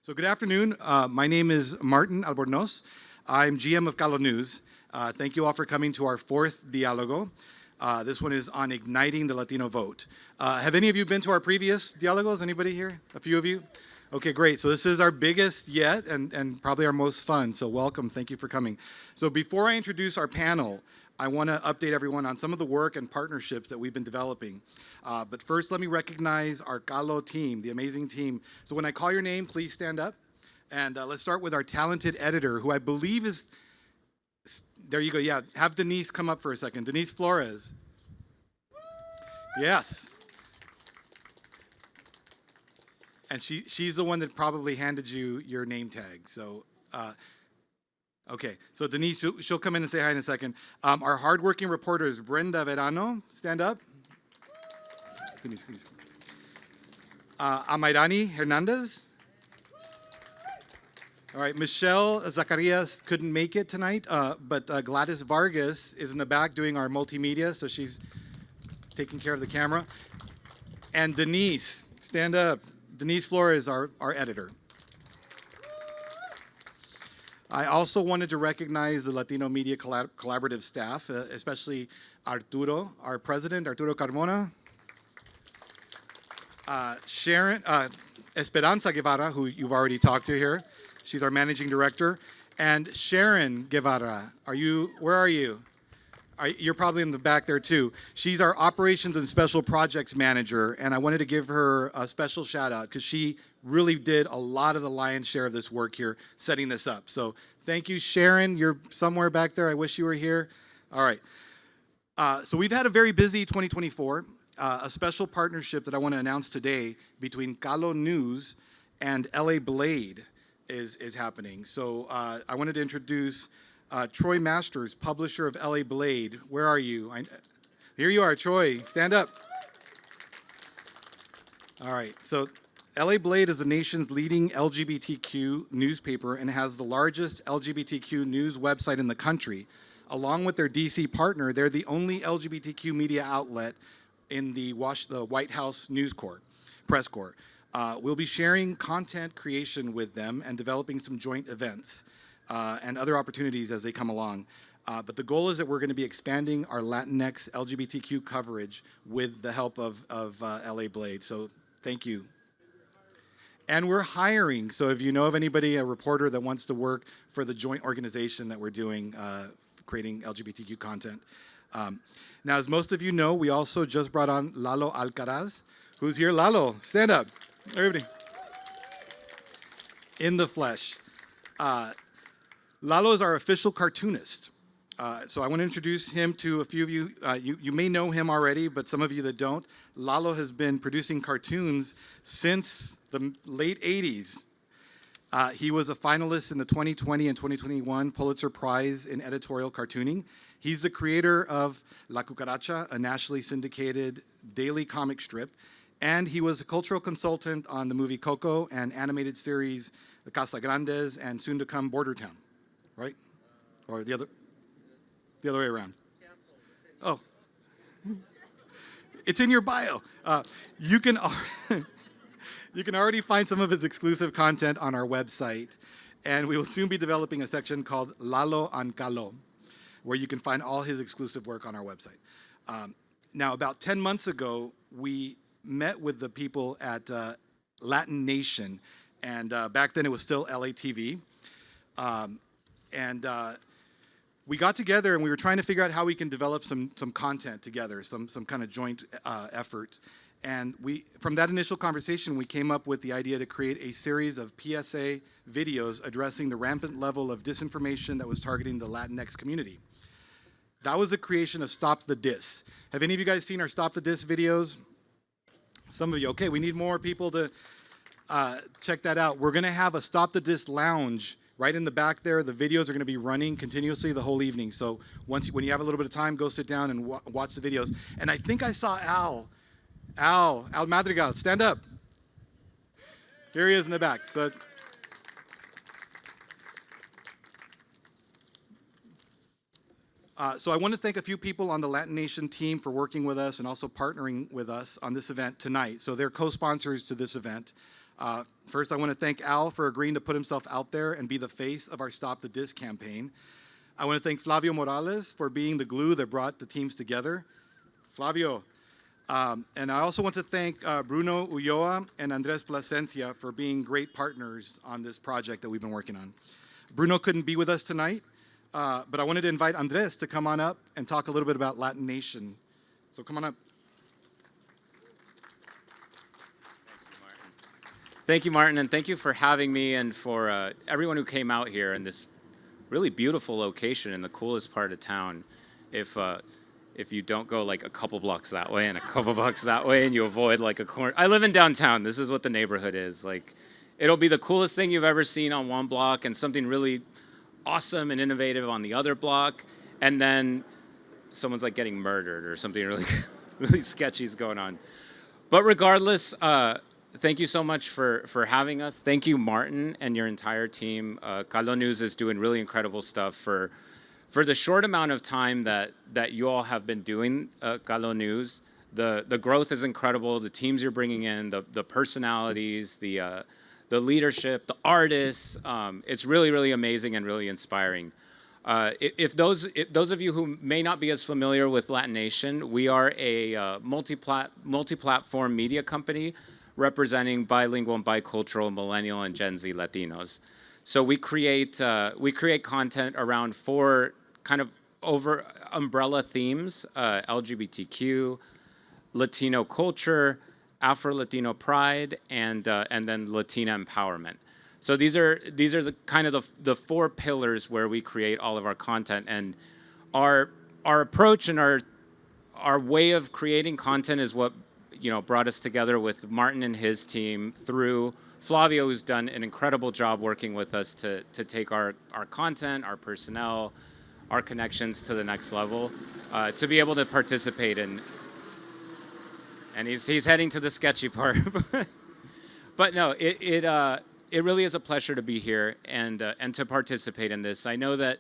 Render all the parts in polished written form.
So good afternoon. My name is Martin Albornoz. I'm GM of Calo News. Thank you all for coming to our fourth Diálogo. This one is on igniting the Latino vote. Have any of you been to our previous Diálogos? Anybody here? A few of you? Okay, great. So this is our biggest yet and probably our most fun. So welcome. Thank you for coming. So before I introduce our panel, I want to update everyone on some of the work and partnerships that we've been developing. But first, let me recognize our Calo team, the amazing team. So when I call your name, please stand up. And let's start with our talented editor, who I believe is, there you go, yeah, have Denise come up for a second. Denise Flores. Yes. And she's the one that probably handed you your name tag. So, okay, so Denise, she'll come in and say hi in a second. Our hardworking reporter is Brenda Verano. Stand up. Denise, please. Amairani Hernandez. All right, Michelle Zacarias couldn't make it tonight, but Gladys Vargas is in the back doing our multimedia, so she's taking care of the camera. And Denise, stand up. Denise Flores, our editor. I also wanted to recognize the Latino Media Collaborative staff, especially Arturo, our president, Arturo Carmona. Sharon, Esperanza Guevara, who you've already talked to here. She's our managing director. And Sharon Guevara, where are you? You're probably in the back there too. She's our operations and special projects manager, and I wanted to give her a special shout out because she really did a lot of the lion's share of this work here, setting this up. So thank you, Sharon. You're somewhere back there. I wish you were here. All right. So we've had a very busy 2024. A special partnership that I want to announce today between Calo News and LA Blade is happening. So I wanted to introduce Troy Masters, publisher of LA Blade. Where are you? Here you are, Troy. Stand up. All right. So LA Blade is the nation's leading LGBTQ newspaper and has the largest LGBTQ news website in the country. Along with their DC partner, they're the only LGBTQ media outlet in the White House press corps. We'll be sharing content creation with them and developing some joint events and other opportunities as they come along. But the goal is that we're going to be expanding our Latinx LGBTQ coverage with the help of LA Blade. So thank you. And we're hiring. So if you know of anybody, a reporter that wants to work for the joint organization that we're doing, creating LGBTQ content. Now, as most of you know, we also just brought on Lalo Alcaraz. Who's here? Lalo, stand up. Everybody. In the flesh. Lalo is our official cartoonist. So I want to introduce him to a few of you. You may know him already, but some of you that don't. Lalo has been producing cartoons since the late 80s. He was a finalist in the 2020 and 2021 Pulitzer Prize in editorial cartooning. He's the creator of La Cucaracha, a nationally syndicated daily comic strip, and he was a cultural consultant on the movie Coco and animated series The Casa Grandes and soon to come Border Town, right? Or the other way around. Oh, it's in your bio. You can already find some of his exclusive content on our website, and we will soon be developing a section called Lalo on Calo, where you can find all his exclusive work on our website. Now, about 10 months ago, we met with the people at Latin Nation, and back then it was still LATV. We got together and we were trying to figure out how we can develop some content together, some kind of joint effort. And from that initial conversation, we came up with the idea to create a series of PSA videos addressing the rampant level of disinformation that was targeting the Latinx community. That was the creation of Stop the Dis. Have any of you guys seen our Stop the Dis videos? Some of you. Okay, we need more people to check that out. We're going to have a Stop the Dis lounge right in the back there. The videos are going to be running continuously the whole evening. So when you have a little bit of time, go sit down and watch the videos. And I think I saw Al Madrigal, stand up. Here he is in the back. So I want to thank a few people on the Latin Nation team for working with us and also partnering with us on this event tonight. So they're co-sponsors to this event. First, I want to thank Al for agreeing to put himself out there and be the face of our Stop the Dis campaign. I want to thank Flavio Morales for being the glue that brought the teams together. Flavio. And I also want to thank Bruno Ulloa and Andres Plasencia for being great partners on this project that we've been working on. Bruno couldn't be with us tonight, but I wanted to invite Andres to come on up and talk a little bit about Latin Nation. So come on up. Thank you, Martin, and thank you for having me and for everyone who came out here in this really beautiful location in the coolest part of town. If you don't go like a couple blocks that way and a couple blocks that way and you avoid like a corner. I live in downtown. This is what the neighborhood is. Like, it'll be the coolest thing you've ever seen on one block and something really awesome and innovative on the other block. And then someone's like getting murdered or something really, really sketchy is going on. But regardless, thank you so much for having us. Thank you, Martin, and your entire team. Calo News is doing really incredible stuff for the short amount of time that you all have been doing Calo News. The growth is incredible. The teams you're bringing in, the personalities, the leadership, the artists. It's really, really amazing and really inspiring. If those of you who may not be as familiar with Latin Nation, we are a multi-platform media company representing bilingual and bicultural millennial and Gen Z Latinos. So we create content around 4 kind of over umbrella themes: LGBTQ, Latino culture, Afro-Latino pride, and then Latina empowerment. So these are the kind of the 4 pillars where we create all of our content, and our approach and our way of creating content is what brought us together with Martin and his team through Flavio, who's done an incredible job working with us to take our content, our personnel, our connections to the next level, to be able to participate in. And he's heading to the sketchy part. But no, it really is a pleasure to be here and to participate in this. I know that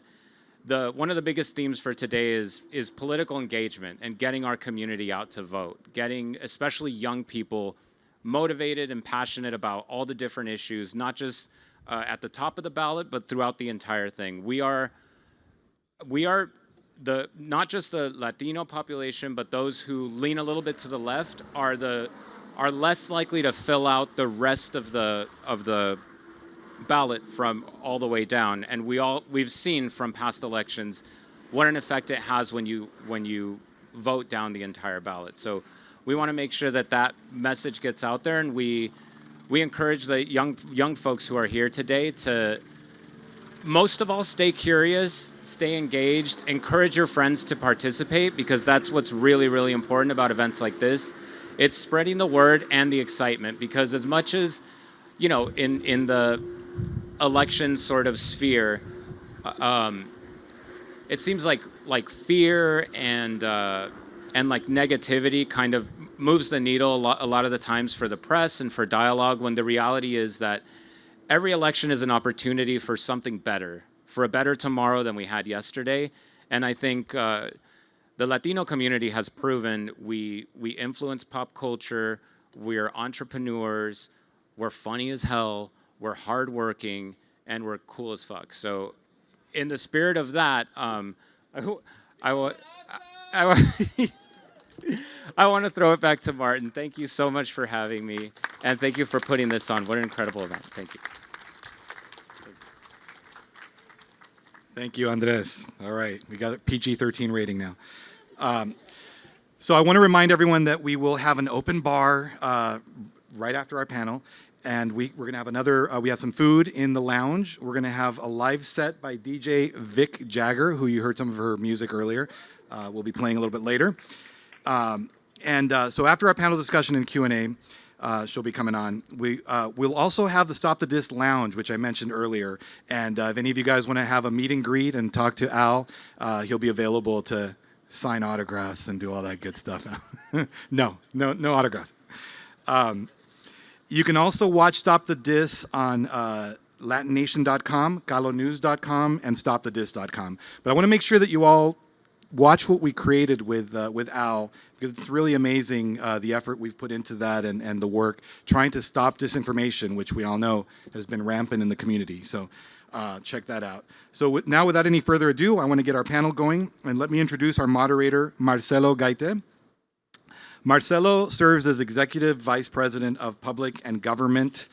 one of the biggest themes for today is political engagement and getting our community out to vote, getting especially young people motivated and passionate about all the different issues, not just at the top of the ballot, but throughout the entire thing. We are not just the Latino population, but those who lean a little bit to the left are less likely to fill out the rest of the ballot from all the way down. And we've seen from past elections what an effect it has when you vote down the entire ballot. So we want to make sure that message gets out there, and we encourage the young folks who are here today to most of all stay curious, stay engaged, encourage your friends to participate, because that's what's really, really important about events like this. It's spreading the word and the excitement, because as much as in the election sort of sphere, it seems like fear and like negativity kind of moves the needle a lot of the times for the press and for dialogue, when the reality is that every election is an opportunity for something better, for a better tomorrow than we had yesterday. And I think the Latino community has proven we influence pop culture, we're entrepreneurs, we're funny as hell, we're hardworking, and we're cool as fuck. So in the spirit of that, I want to throw it back to Martin. Thank you so much for having me, and thank you for putting this on. What an incredible event. Thank you. Thank you, Andres. All right, we got a PG-13 rating now. So I want to remind everyone that we will have an open bar right after our panel, and we're going to have another, we have some food in the lounge. We're going to have a live set by DJ Vic Jagger, who you heard some of her music earlier. We'll be playing a little bit later. So after our panel discussion and Q&A, she'll be coming on. We'll also have the Stop the Dis Lounge, which I mentioned earlier. And if any of you guys want to have a meet and greet and talk to Al, he'll be available to sign autographs and do all that good stuff. No autographs. You can also watch Stop the Dis on LatinNation.com, CaloNews.com, and StopTheDis.com. But I want to make sure that you all watch what we created with Al, because it's really amazing the effort we've put into that and the work trying to stop disinformation, which we all know has been rampant in the community. So check that out. So now, without any further ado, I want to get our panel going, and let me introduce our moderator, Marcelo Gaite. Marcelo serves as Executive Vice President of Public and Government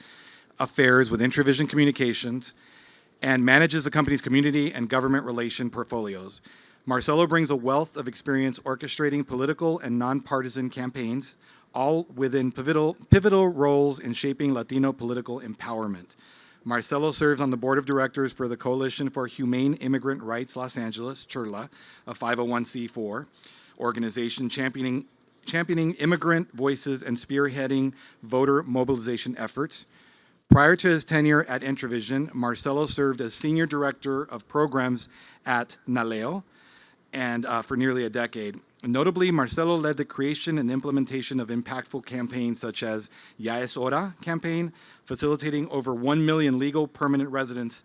Affairs with Intravision Communications and manages the company's community and government relation portfolios. Marcelo brings a wealth of experience orchestrating political and nonpartisan campaigns, all within pivotal roles in shaping Latino political empowerment. Marcelo serves on the board of directors for the Coalition for Humane Immigrant Rights Los Angeles, CHIRLA, a 501c4 organization championing immigrant voices and spearheading voter mobilization efforts. Prior to his tenure at Intravision, Marcelo served as Senior Director of Programs at NALEO and for nearly a decade. Notably, Marcelo led the creation and implementation of impactful campaigns such as Ya es Hora campaign, facilitating over 1 million legal permanent residents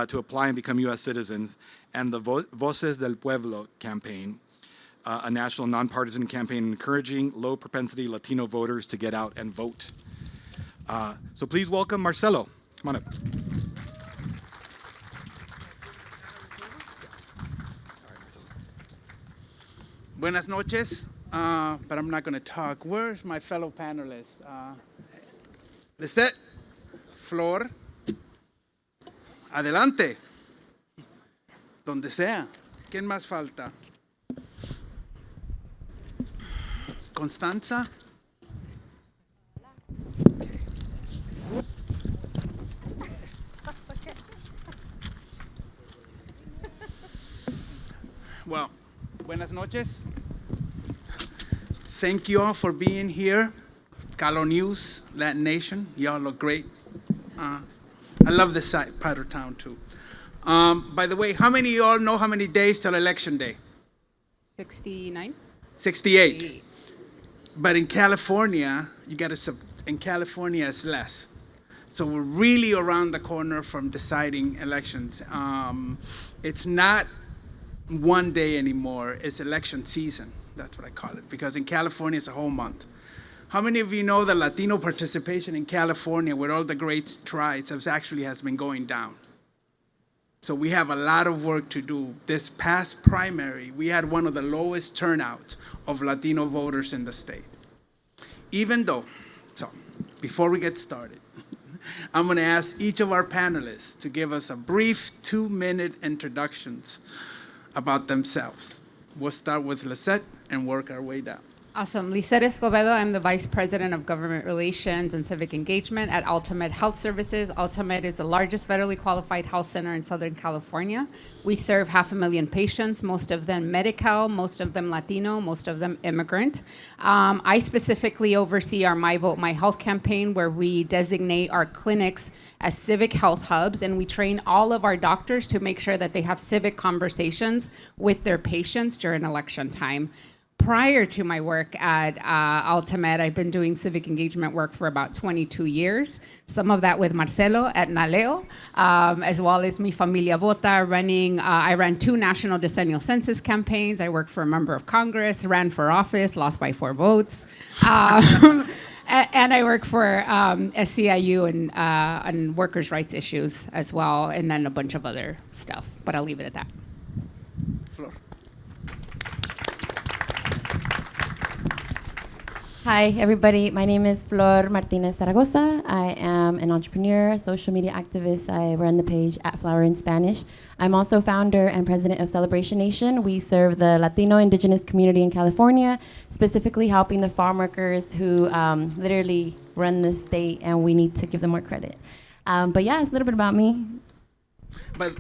to apply and become U.S. citizens, and the Voces del Pueblo campaign, a national nonpartisan campaign encouraging low-propensity Latino voters to get out and vote. So please welcome Marcelo. Come on up. Buenas noches, but I'm not going to talk. Where's my fellow panelists? Lisette, Flor, adelante, donde sea. ¿Quién más falta? Constanza? Okay. Well, buenas noches. Thank you all for being here. Calo News, Latin Nation, y'all look great. I love this part of town too. By the way, how many of y'all know how many days till election day? 69? 68. But in California, in California it's less. So we're really around the corner from deciding elections. It's not one day anymore, it's election season. That's what I call it, because in California it's a whole month. How many of you know that Latino participation in California with all the great strides has been going down? So we have a lot of work to do. This past primary, we had one of the lowest turnouts of Latino voters in the state. So before we get started, I'm going to ask each of our panelists to give us a brief 2-minute introductions about themselves. We'll start with Lisette and work our way down. Awesome. Lisette Escobedo, I'm the Vice President of Government Relations and Civic Engagement at Altamed Health Services. Altamed is the largest federally qualified health center in Southern California. We serve 500,000 patients, most of them Medi-Cal, most of them Latino, most of them immigrant. I specifically oversee our My Vote, My Health campaign, where we designate our clinics as civic health hubs, and we train all of our doctors to make sure that they have civic conversations with their patients during election time. Prior to my work at Altamed, I've been doing civic engagement work for about 22 years, some of that with Marcelo at NALEO, as well as Mi Familia Vota, I ran 2 national decennial census campaigns. I worked for a member of Congress, ran for office, lost by 4 votes. And I work for SCIU and workers' rights issues as well, and then a bunch of other stuff, but I'll leave it at that. Flor. Hi, everybody. My name is Flor Martinez Zaragoza. I am an entrepreneur, social media activist. I run the page at Flower in Spanish. I'm also founder and president of Celebration Nation. We serve the Latino indigenous community in California, specifically helping the farm workers who literally run the state, and we need to give them more credit. But yeah, it's a little bit about me. But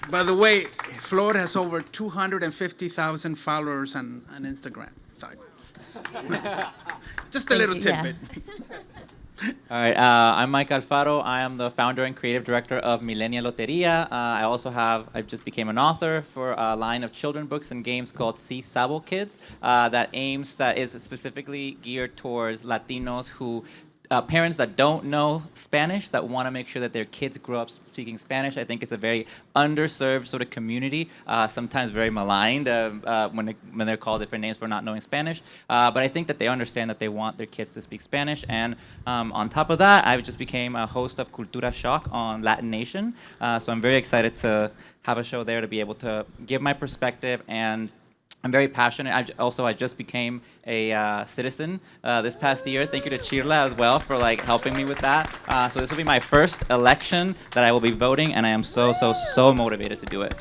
by the way, Flor has over 250,000 followers on Instagram. Sorry. Just a little tidbit. All right, I'm Mike Alfaro. I am the founder and creative director of Millennia Loteria. I just became an author for a line of children books and games called Si Sabo Kids that is specifically geared towards Latinos who parents that don't know Spanish that want to make sure that their kids grow up speaking Spanish. I think it's a very underserved sort of community, sometimes very maligned when they're called different names for not knowing Spanish. But I think that they understand that they want their kids to speak Spanish. And on top of that, I just became a host of Cultura Shock on Latin Nation. So I'm very excited to have a show there to be able to give my perspective, and I'm very passionate. I just became a citizen this past year. Thank you to Chirla as well for helping me with that. So this will be my first election that I will be voting, and I am so motivated to do it.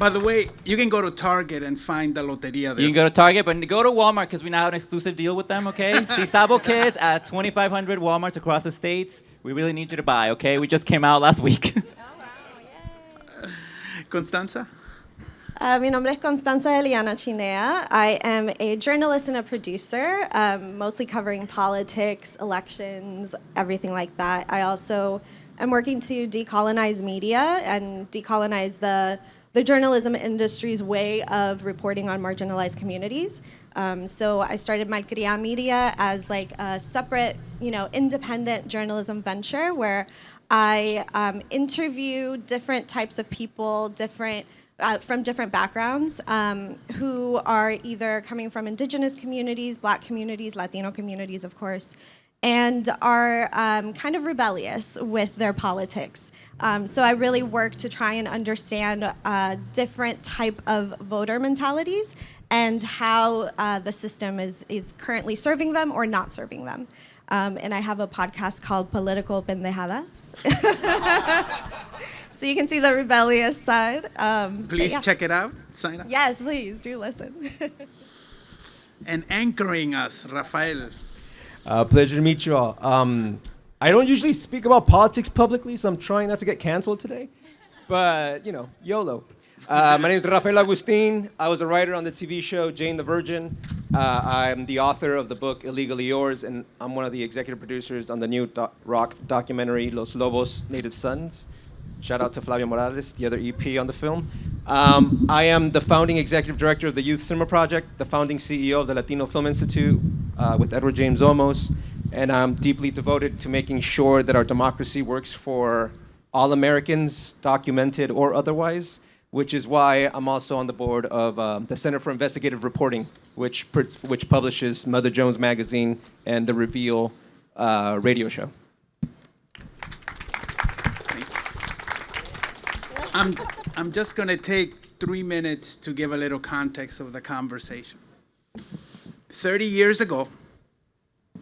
By the way, you can go to Target and find the Loteria there. You can go to Target, but go to Walmart because we now have an exclusive deal with them, okay? Si Sabo Kids at 2,500 Walmarts across the states. We really need you to buy, okay? We just came out last week. Constanza? Mi nombre es Constanza Eliana Chinea. I am a journalist and a producer, mostly covering politics, elections, everything like that. I also am working to decolonize media and decolonize the journalism industry's way of reporting on marginalized communities. So I started Malcria Media as a separate, independent journalism venture where I interview different types of people, from different backgrounds, who are either coming from indigenous communities, Black communities, Latino communities, of course, and are kind of rebellious with their politics. So I really work to try and understand different type of voter mentalities and how the system is currently serving them or not serving them. And I have a podcast called Political Pendejadas. So you can see the rebellious side. Please check it out. Sign up. Yes, please, do listen. And anchoring us, Rafael. Pleasure to meet you all. I don't usually speak about politics publicly, so I'm trying not to get canceled today. But, YOLO. My name is Rafael Agustin. I was a writer on the TV show Jane the Virgin. I'm the author of the book Illegally Yours, and I'm one of the executive producers on the new rock documentary Los Lobos, Native Sons. Shout out to Flavio Morales, the other EP on the film. I am the founding executive director of the Youth Cinema Project, the founding CEO of the Latino Film Institute with Edward James Olmos, and I'm deeply devoted to making sure that our democracy works for all Americans, documented or otherwise, which is why I'm also on the board of the Center for Investigative Reporting, which publishes Mother Jones Magazine and the Reveal radio show. I'm just going to take 3 minutes to give a little context of the conversation. 30 years ago,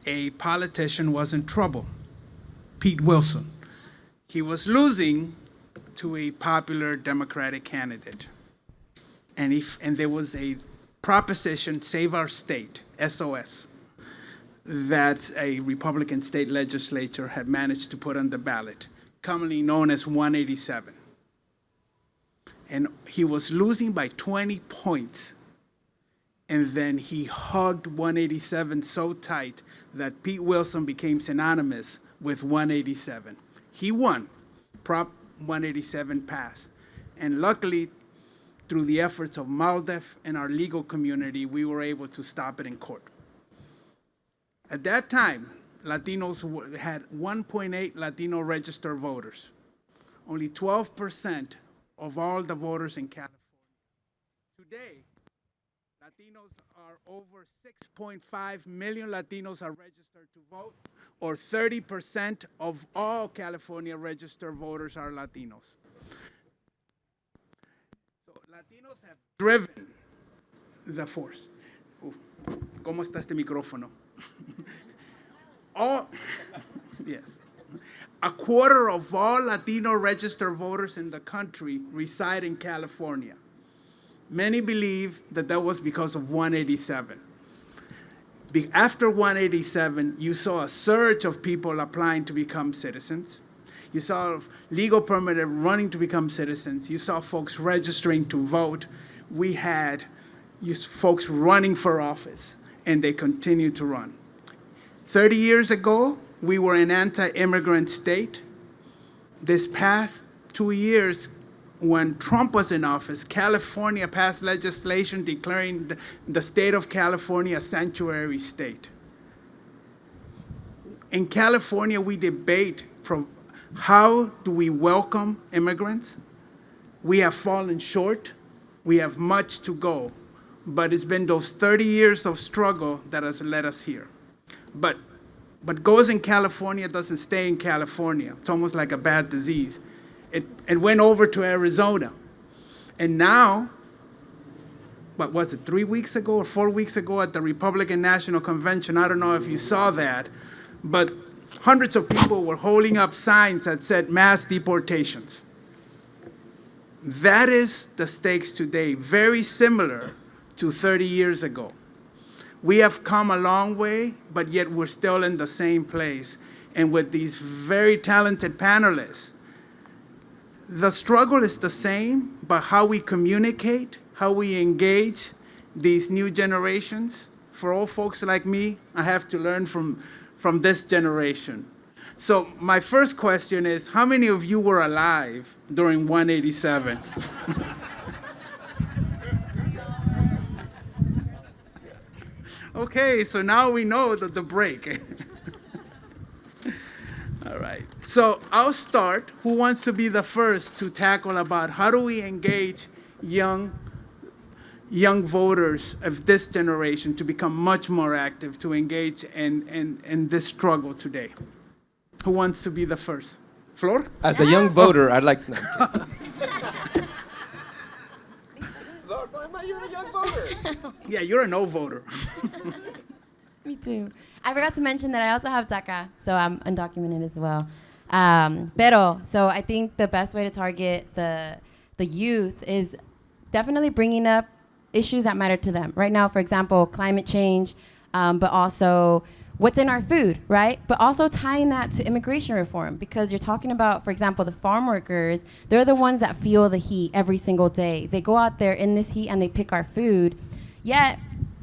a politician was in trouble, Pete Wilson. He was losing to a popular Democratic candidate. And there was a proposition, Save Our State, SOS, that a Republican state legislature had managed to put on the ballot, commonly known as 187. And he was losing by 20 points. And then he hugged 187 so tight that Pete Wilson became synonymous with 187. He won. Prop 187 passed. And luckily, through the efforts of MALDEF and our legal community, we were able to stop it in court. At that time, Latinos had 1.8 Latino registered voters. Only 12% of all the voters in California. Today, Latinos are over 6.5 million Latinos are registered to vote, or 30% of all California registered voters are Latinos. So Latinos have driven the force. ¿Cómo está este micrófono? Yes. A quarter of all Latino registered voters in the country reside in California. Many believe that was because of 187. After 187, you saw a surge of people applying to become citizens. You saw legal permitted running to become citizens. You saw folks registering to vote. We had folks running for office, and they continue to run. 30 years ago, we were an anti-immigrant state. This past 2 years, when Trump was in office, California passed legislation declaring the state of California a sanctuary state. In California, we debate from how do we welcome immigrants. We have fallen short. We have much to go. But it's been those 30 years of struggle that has led us here. But what goes in California doesn't stay in California. It's almost like a bad disease. It went over to Arizona. And now, what was it, 3 weeks ago or 4 weeks ago at the Republican National Convention, I don't know if you saw that, but hundreds of people were holding up signs that said mass deportations. That is the stakes today, very similar to 30 years ago. We have come a long way, but yet we're still in the same place. And with these very talented panelists, the struggle is the same, but how we communicate, how we engage these new generations. For old folks like me, I have to learn from this generation. So my first question is, how many of you were alive during 187? Okay, so now we know that the break. All right, so I'll start. Who wants to be the first to tackle about how do we engage young voters of this generation to become much more active, to engage in this struggle today? Who wants to be the first? Flor? As a young voter, I'd like. No, I'm not even a young voter. Yeah, you're a no voter. Me too. I forgot to mention that I also have DACA, so I'm undocumented as well. So I think the best way to target the youth is definitely bringing up issues that matter to them. Right now, for example, climate change, but also what's in our food, right? But also tying that to immigration reform, because you're talking about, for example, the farm workers. They're the ones that feel the heat every single day. They go out there in this heat and they pick our food. Yet,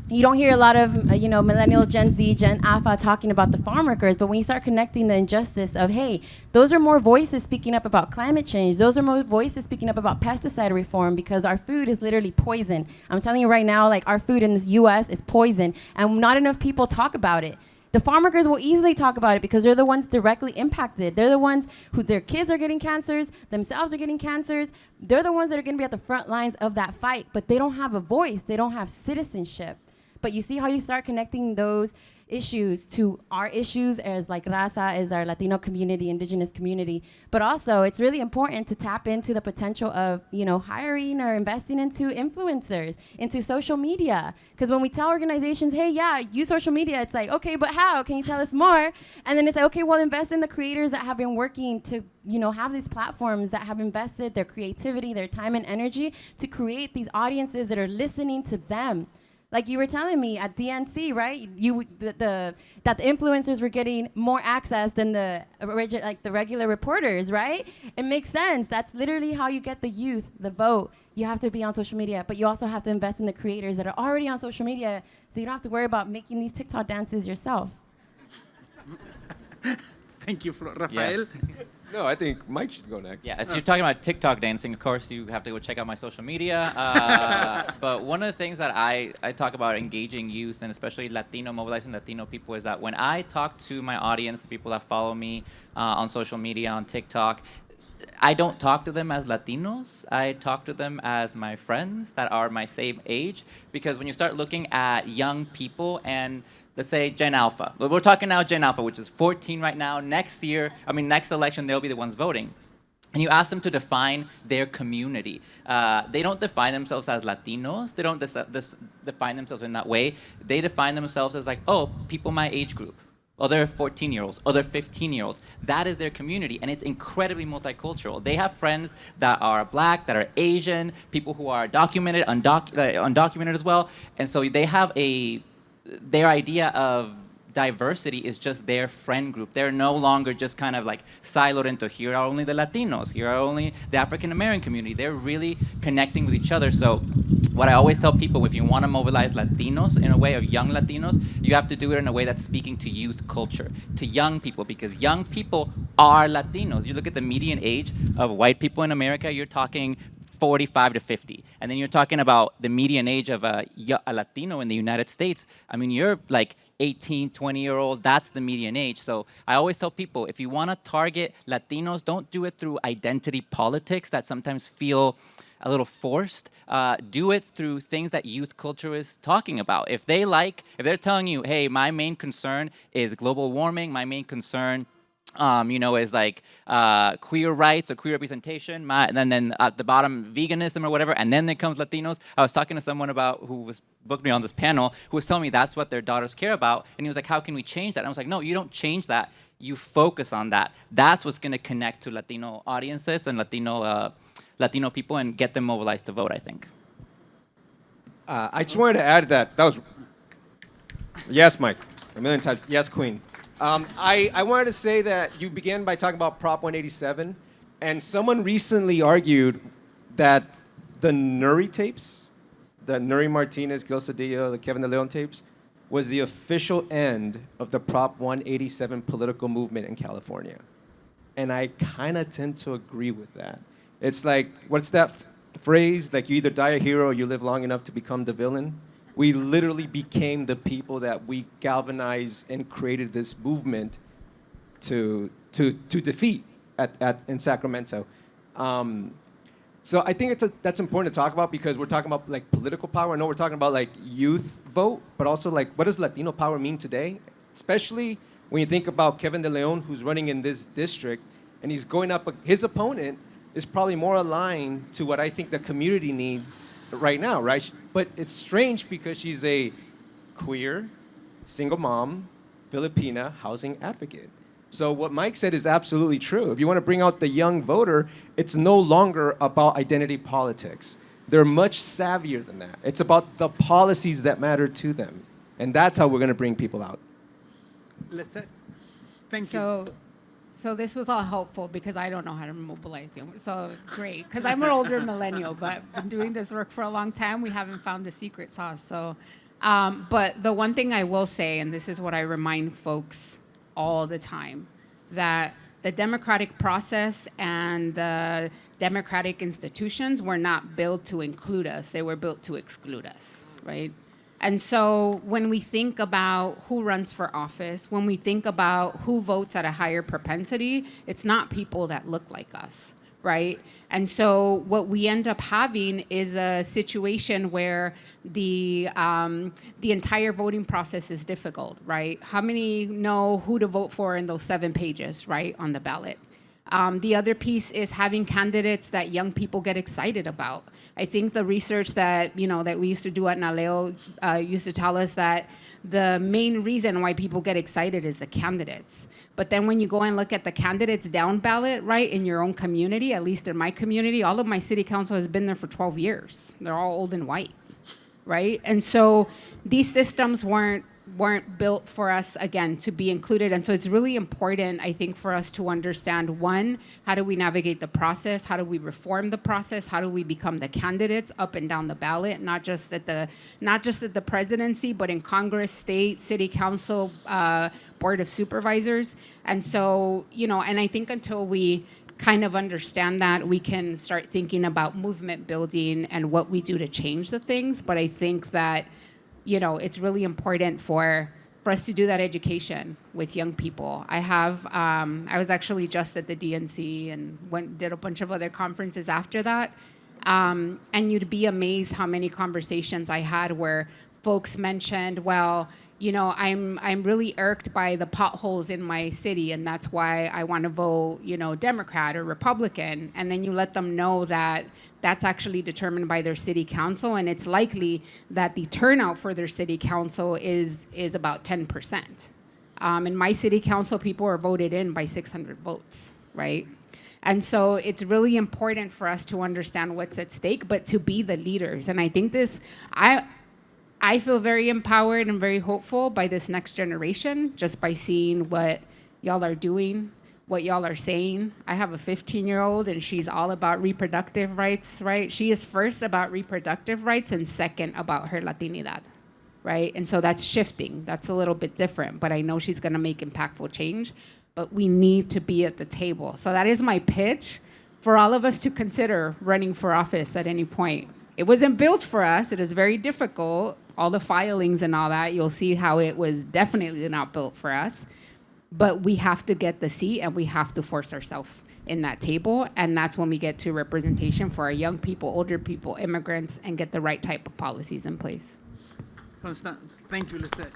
you don't hear a lot of, millennial, Gen Z, Gen Alpha talking about the farm workers, but when you start connecting the injustice of, hey, those are more voices speaking up about climate change. Those are more voices speaking up about pesticide reform, because our food is literally poison. I'm telling you right now, like, our food in this U.S. is poison, and not enough people talk about it. The farm workers will easily talk about it because they're the ones directly impacted. They're the ones who their kids are getting cancers, themselves are getting cancers. They're the ones that are going to be at the front lines of that fight, but they don't have a voice. They don't have citizenship. But you see how you start connecting those issues to our issues as like Raza is our Latino community, indigenous community. But also it's really important to tap into the potential of, hiring or investing into influencers, into social media. Because when we tell organizations, hey, yeah, use social media, it's like, okay, but how? Can you tell us more? And then it's like, okay, well, invest in the creators that have been working to, have these platforms that have invested their creativity, their time and energy to create these audiences that are listening to them. Like you were telling me at DNC, right? That the influencers were getting more access than the regular reporters, right? It makes sense. That's literally how you get the youth, the vote. You have to be on social media, but you also have to invest in the creators that are already on social media, so you don't have to worry about making these TikTok dances yourself. Thank you, Rafael. Yes. No, I think Mike should go next. Yeah, if you're talking about TikTok dancing, of course, you have to go check out my social media. But one of the things that I talk about engaging youth, and especially mobilizing Latino people, is that when I talk to my audience, the people that follow me on social media, on TikTok, I don't talk to them as Latinos. I talk to them as my friends that are my same age. Because when you start looking at young people and let's say Gen Alpha. We're talking now Gen Alpha, which is 14 right now. Next election, they'll be the ones voting. And you ask them to define their community. They don't define themselves as Latinos. They don't define themselves in that way. They define themselves as like, oh, people my age group. Oh, they're 14-year-olds. Oh, they're 15-year-olds. That is their community, and it's incredibly multicultural. They have friends that are Black, that are Asian, people who are documented, undocumented as well. And so they have their idea of diversity is just their friend group. They're no longer just kind of like siloed into here are only the Latinos, here are only the African American community. They're really connecting with each other. So what I always tell people, if you want to mobilize Latinos in a way, of young Latinos, you have to do it in a way that's speaking to youth culture, to young people, because young people are Latinos. You look at the median age of white people in America, you're talking 45 to 50. And then you're talking about the median age of a Latino in the United States. I mean, you're like 18, 20-year-old, that's the median age. So I always tell people, if you want to target Latinos, don't do it through identity politics that sometimes feel a little forced. Do it through things that youth culture is talking about. If they're telling you, hey, my main concern is global warming, my main concern is like queer rights or queer representation, and then at the bottom, veganism or whatever, and then there comes Latinos. I was talking to someone who was booked me on this panel, who was telling me that's what their daughters care about, and he was like, how can we change that? And I was like, no, you don't change that. You focus on that. That's what's going to connect to Latino audiences and Latino people and get them mobilized to vote, I think. I just wanted to add that was yes, Mike, a million times. Yes, Queen. I wanted to say that you began by talking about Prop 187, and someone recently argued that the Nuri tapes, the Nuri Martinez, Gil Cedillo, the Kevin De Leon tapes, was the official end of the Prop 187 political movement in California. And I kind of tend to agree with that. It's like, what's that phrase? Like, you either die a hero or you live long enough to become the villain. We literally became the people that we galvanized and created this movement to defeat in Sacramento. So I think that's important to talk about, because we're talking about like political power. I know we're talking about like youth vote, but also like, what does Latino power mean today? Especially when you think about Kevin De Leon, who's running in this district, and he's going up, his opponent is probably more aligned to what I think the community needs right now, right? But it's strange because she's a queer, single mom, Filipina housing advocate. So what Mike said is absolutely true. If you want to bring out the young voter, it's no longer about identity politics. They're much savvier than that. It's about the policies that matter to them. And that's how we're going to bring people out. Thank you. So this was all helpful because I don't know how to mobilize you. So great, because I'm an older millennial, but been doing this work for a long time. We haven't found the secret sauce. So, but the one thing I will say, and this is what I remind folks all the time, that the democratic process and the democratic institutions were not built to include us. They were built to exclude us, right? And so when we think about who runs for office, when we think about who votes at a higher propensity, it's not people that look like us, right? And so what we end up having is a situation where the entire voting process is difficult, right? How many know who to vote for in those 7 pages, right, on the ballot? The other piece is having candidates that young people get excited about. I think the research that we used to do at Naleo used to tell us that the main reason why people get excited is the candidates. But then when you go and look at the candidates down ballot, right, in your own community, at least in my community, all of my city council has been there for 12 years. They're all old and white, right? And so these systems weren't built for us, again, to be included. And so it's really important, I think, for us to understand, one, how do we navigate the process? How do we reform the process? How do we become the candidates up and down the ballot, not just at the presidency, but in Congress, state, city council, board of supervisors. And so, and I think until we kind of understand that, we can start thinking about movement building and what we do to change the things. But I think that it's really important for us to do that education with young people. I was actually just at the DNC and did a bunch of other conferences after that. And you'd be amazed how many conversations I had where folks mentioned, well, I'm really irked by the potholes in my city, and that's why I want to vote, Democrat or Republican. And then you let them know that that's actually determined by their city council, and it's likely that the turnout for their city council is about 10%. In my city council, people are voted in by 600 votes, right? And so it's really important for us to understand what's at stake, but to be the leaders. And I think I feel very empowered and very hopeful by this next generation, just by seeing what y'all are doing, what y'all are saying. I have a 15-year-old and she's all about reproductive rights, right? She is first about reproductive rights and second about her Latinidad, right? And so that's shifting. That's a little bit different, but I know she's gonna make impactful change, but we need to be at the table. So that is my pitch for all of us to consider running for office at any point. It wasn't built for us. It is very difficult. All the filings and all that, you'll see how it was definitely not built for us. But we have to get the seat and we have to force ourselves in that table. And that's when we get to representation for our young people, older people, immigrants, and get the right type of policies in place. Thank you, Lisette.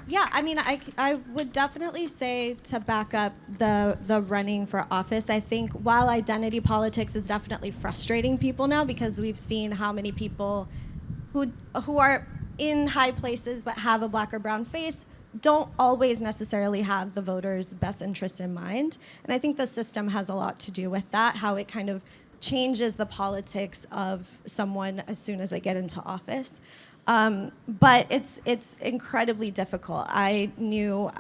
Yeah, I mean, I would definitely say, to back up the running for office, I think while identity politics is definitely frustrating people now, because we've seen how many people who are in high places but have a black or brown face don't always necessarily have the voters' best interest in mind. And I think the system has a lot to do with that, how it kind of changes the politics of someone as soon as they get into office. But it's incredibly difficult. I knew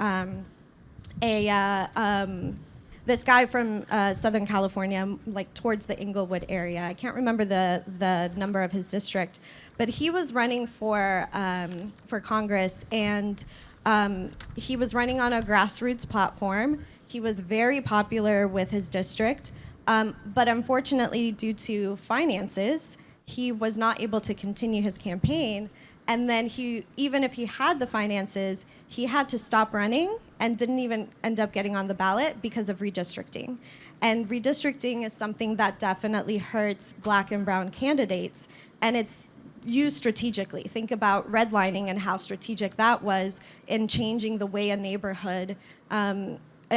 this guy from Southern California, like towards the Inglewood area. I can't remember the number of his district, but he was running for Congress, and he was running on a grassroots platform. He was very popular with his district, but unfortunately, due to finances, he was not able to continue his campaign. And then even if he had the finances, he had to stop running and didn't even end up getting on the ballot because of redistricting. And redistricting is something that definitely hurts black and brown candidates, and it's used strategically. Think about redlining and how strategic that was in changing the way a neighborhood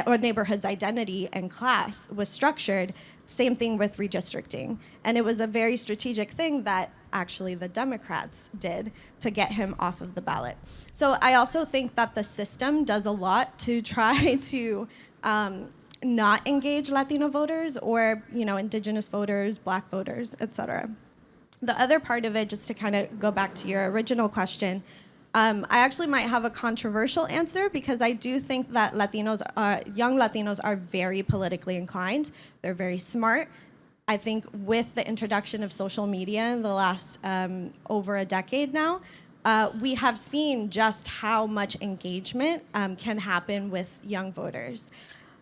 or neighborhood's identity and class was structured. Same thing with redistricting. And it was a very strategic thing that actually the Democrats did to get him off of the ballot. So I also think that the system does a lot to try to not engage Latino voters or, indigenous voters, black voters, et cetera. The other part of it, just to kind of go back to your original question, I actually might have a controversial answer, because I do think that young Latinos are very politically inclined. They're very smart. I think with the introduction of social media in the last over a decade now, we have seen just how much engagement can happen with young voters.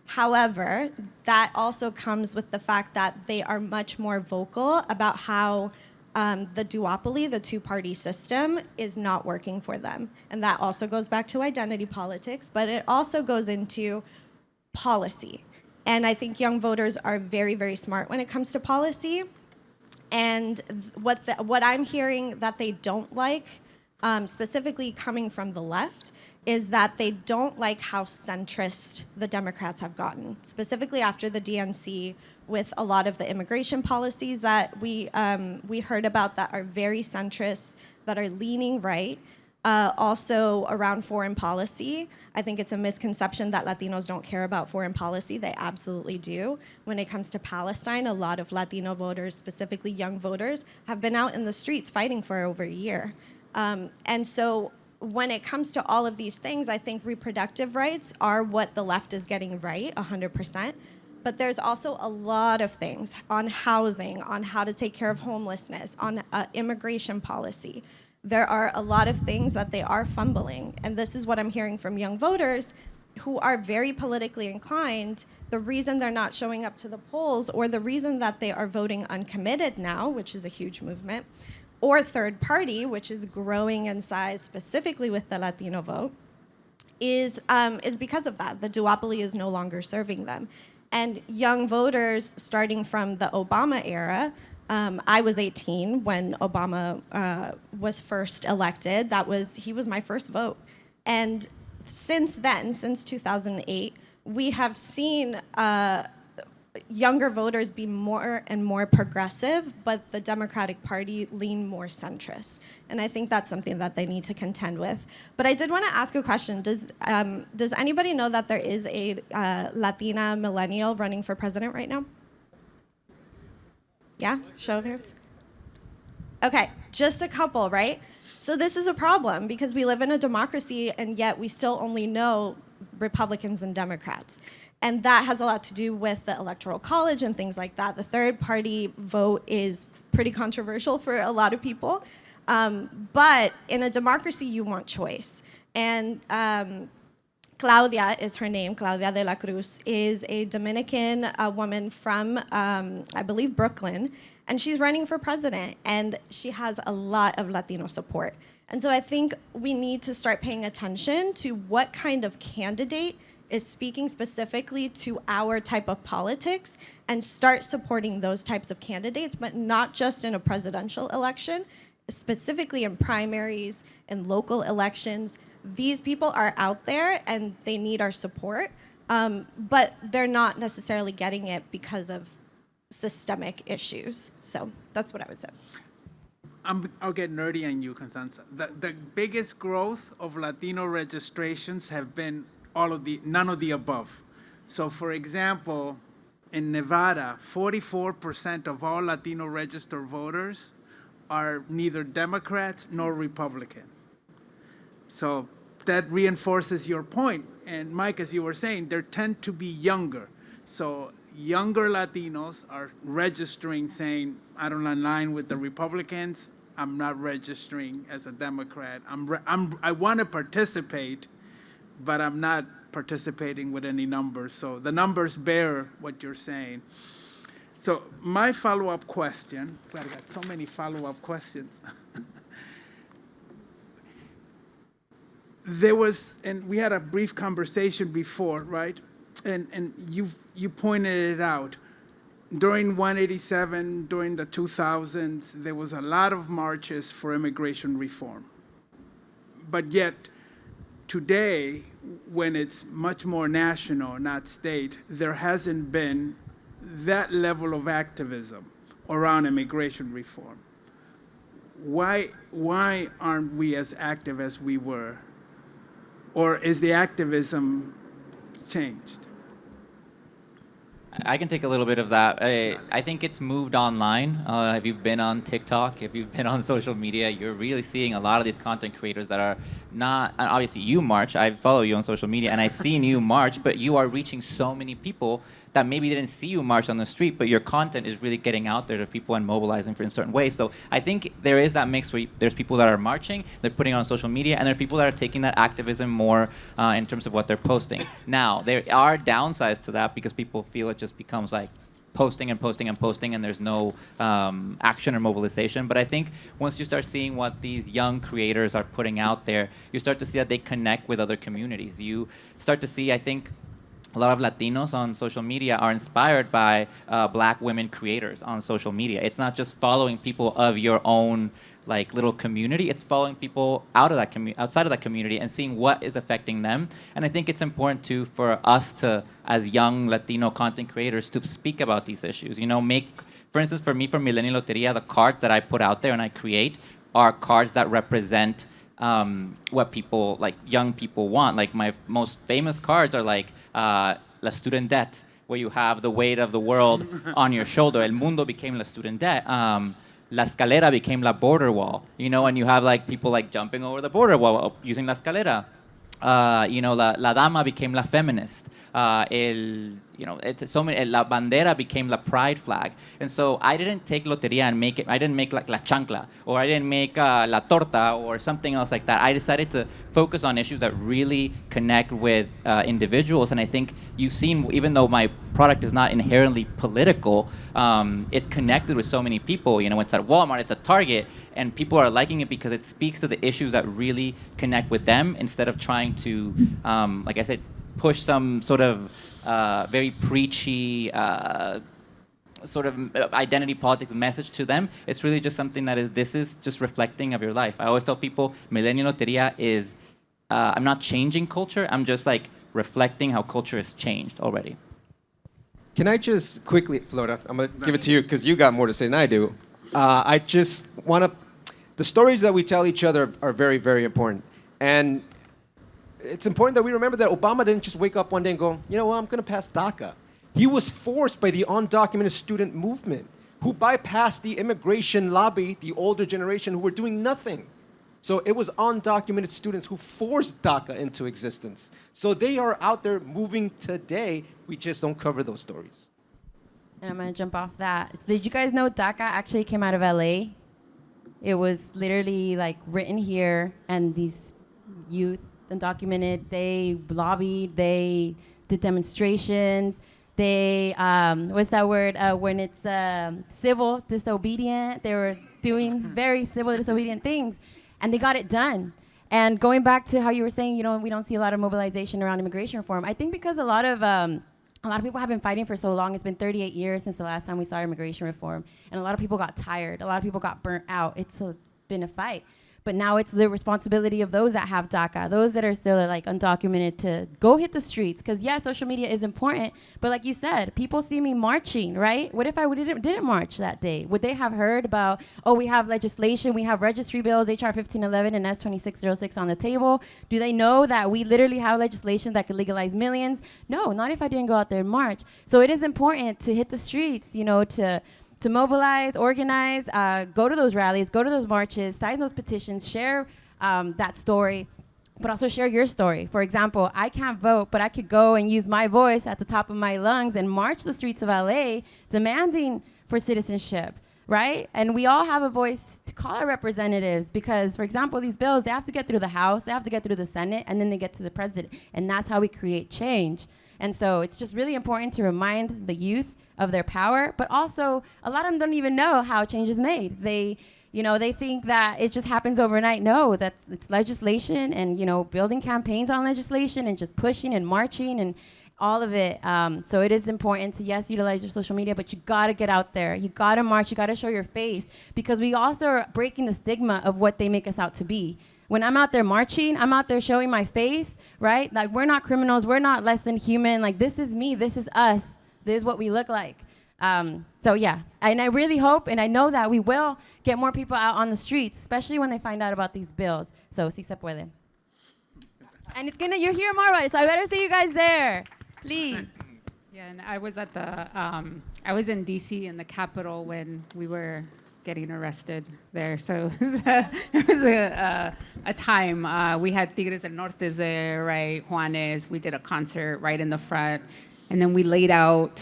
However, that also comes with the fact that they are much more vocal about how the duopoly, the two-party system, is not working for them. And that also goes back to identity politics, but it also goes into policy. And I think young voters are very, very smart when it comes to policy. And what I'm hearing that they don't like, specifically coming from the left, is that they don't like how centrist the Democrats have gotten, specifically after the DNC, with a lot of the immigration policies that we heard about that are very centrist, that are leaning right. Also around foreign policy, I think it's a misconception that Latinos don't care about foreign policy. They absolutely do. When it comes to Palestine, a lot of Latino voters, specifically young voters, have been out in the streets fighting for over a year. And so when it comes to all of these things, I think reproductive rights are what the left is getting right, 100%. But there's also a lot of things on housing, on how to take care of homelessness, on immigration policy. There are a lot of things that they are fumbling. And this is what I'm hearing from young voters who are very politically inclined. The reason they're not showing up to the polls, or the reason that they are voting uncommitted now, which is a huge movement, or third party, which is growing in size specifically with the Latino vote, is because of that. The duopoly is no longer serving them. And young voters, starting from the Obama era, I was 18 when Obama was first elected. He was my first vote. And since then, since 2008, we have seen younger voters be more and more progressive, but the Democratic Party lean more centrist. And I think that's something that they need to contend with. But I did want to ask a question. Does anybody know that there is a Latina millennial running for president right now? Yeah? Show of hands. Okay, just a couple, right? So this is a problem, because we live in a democracy, and yet we still only know Republicans and Democrats. And that has a lot to do with the Electoral College and things like that. The third party vote is pretty controversial for a lot of people. But in a democracy, you want choice. And Claudia is her name, Claudia de la Cruz, is a Dominican woman from, I believe, Brooklyn. And she's running for president. And she has a lot of Latino support. And so I think we need to start paying attention to what kind of candidate is speaking specifically to our type of politics and start supporting those types of candidates, but not just in a presidential election, specifically in primaries and local elections. These people are out there and they need our support, but they're not necessarily getting it because of systemic issues. So that's what I would say. I'll get nerdy on you, Constanza. The biggest growth of Latino registrations have been none of the above. So for example, in Nevada, 44% of all Latino registered voters are neither Democrat nor Republican. So that reinforces your point. And Mike, as you were saying, they tend to be younger. So younger Latinos are registering saying, I don't align with the Republicans, I'm not registering as a Democrat. I want to participate, but I'm not participating with any numbers. So the numbers bear what you're saying. So my follow-up question, I've got so many follow-up questions. And we had a brief conversation before, right? And you pointed it out. During 187, during the 2000s, there was a lot of marches for immigration reform. But yet, today, when it's much more national, not state, there hasn't been that level of activism around immigration reform. Why aren't we as active as we were? Or is the activism changed? I can take a little bit of that. I think it's moved online. If you've been on TikTok, if you've been on social media, you're really seeing a lot of these content creators that are not, and obviously you march, I follow you on social media, and I've seen you march, but you are reaching so many people that maybe didn't see you march on the street, but your content is really getting out there to people and mobilizing for in certain ways. So I think there is that mix where there's people that are marching, they're putting it on social media, and there are people that are taking that activism more in terms of what they're posting. Now, there are downsides to that because people feel it just becomes like posting and posting and posting, and there's no action or mobilization. But I think once you start seeing what these young creators are putting out there, you start to see that they connect with other communities. You start to see, I think, a lot of Latinos on social media are inspired by Black women creators on social media. It's not just following people of your own like little community. It's following people out of that outside of that community and seeing what is affecting them. And I think it's important for us to, as young Latino content creators, to speak about these issues. You know, for instance, for me, for Millennial Loteria, the cards that I put out there and I create are cards that represent what people, like young people want. Like my most famous cards are like La Student Debt, where you have the weight of the world on your shoulder. El Mundo became La Student Debt. La Escalera became La Border Wall, you know, and you have like people like jumping over the border wall using La Escalera. You know, La Dama became La Feminist. It's so many. La Bandera became La Pride flag. And so I didn't take Loteria and make it. I didn't make like La Chancla, or I didn't make La Torta or something else like that. I decided to focus on issues that really connect with individuals. And I think you've seen, even though my product is not inherently political, it's connected with so many people. You know, it's at Walmart, it's at Target, and people are liking it because it speaks to the issues that really connect with them, instead of trying to, like I said, push some sort of very preachy sort of identity politics message to them. It's really just something this is just reflecting of your life. I always tell people, Millennial Loteria is, I'm not changing culture, I'm just like reflecting how culture has changed already. Can I just quickly, Flora, I'm going to give it to you because you got more to say than I do. I just want to, the stories that we tell each other are very, very important. And it's important that we remember that Obama didn't just wake up one day and go, you know what, I'm going to pass DACA. He was forced by the undocumented student movement, who bypassed the immigration lobby, the older generation, who were doing nothing. So it was undocumented students who forced DACA into existence. So they are out there moving today. We just don't cover those stories. And I'm going to jump off that. Did you guys know DACA actually came out of LA? It was literally like written here, and these youth, undocumented, they lobbied, they did demonstrations, they, what's that word, when it's civil disobedient, they were doing very civil disobedient things, and they got it done. And going back to how you were saying, we don't see a lot of mobilization around immigration reform, I think because a lot of people have been fighting for so long. It's been 38 years since the last time we saw immigration reform, and a lot of people got tired. A lot of people got burnt out. It's been a fight. But now it's the responsibility of those that have DACA, those that are still like undocumented, to go hit the streets. Because yeah, social media is important, but like you said, people see me marching, right? What if I didn't march that day? Would they have heard about, oh, we have legislation, we have registry bills, HR 1511 and S2606 on the table? Do they know that we literally have legislation that could legalize millions? No, not if I didn't go out there and march. So it is important to hit the streets, to mobilize, organize, go to those rallies, go to those marches, sign those petitions, share that story, but also share your story. For example, I can't vote, but I could go and use my voice at the top of my lungs and march the streets of LA demanding for citizenship, right? And we all have a voice to call our representatives because, for example, these bills, they have to get through the House, they have to get through the Senate, and then they get to the president. And that's how we create change. And so it's just really important to remind the youth of their power, but also a lot of them don't even know how change is made. They think that it just happens overnight. No, that it's legislation and, building campaigns on legislation and just pushing and marching and all of it. So it is important to, yes, utilize your social media, but you got to get out there. You got to march. You got to show your face, because we also are breaking the stigma of what they make us out to be. When I'm out there marching, I'm out there showing my face, right? Like, we're not criminals. We're not less than human. Like, this is me. This is us. This is what we look like. So yeah, and I really hope, and I know that we will get more people out on the streets, especially when they find out about these bills. So si se puede. And you're here tomorrow, so I better see you guys there, please. Yeah, and I was at I was in DC in the Capitol when we were getting arrested there. So it was a time. We had Tigres del Nortes there, right? Juanes. We did a concert right in the front. And then we laid out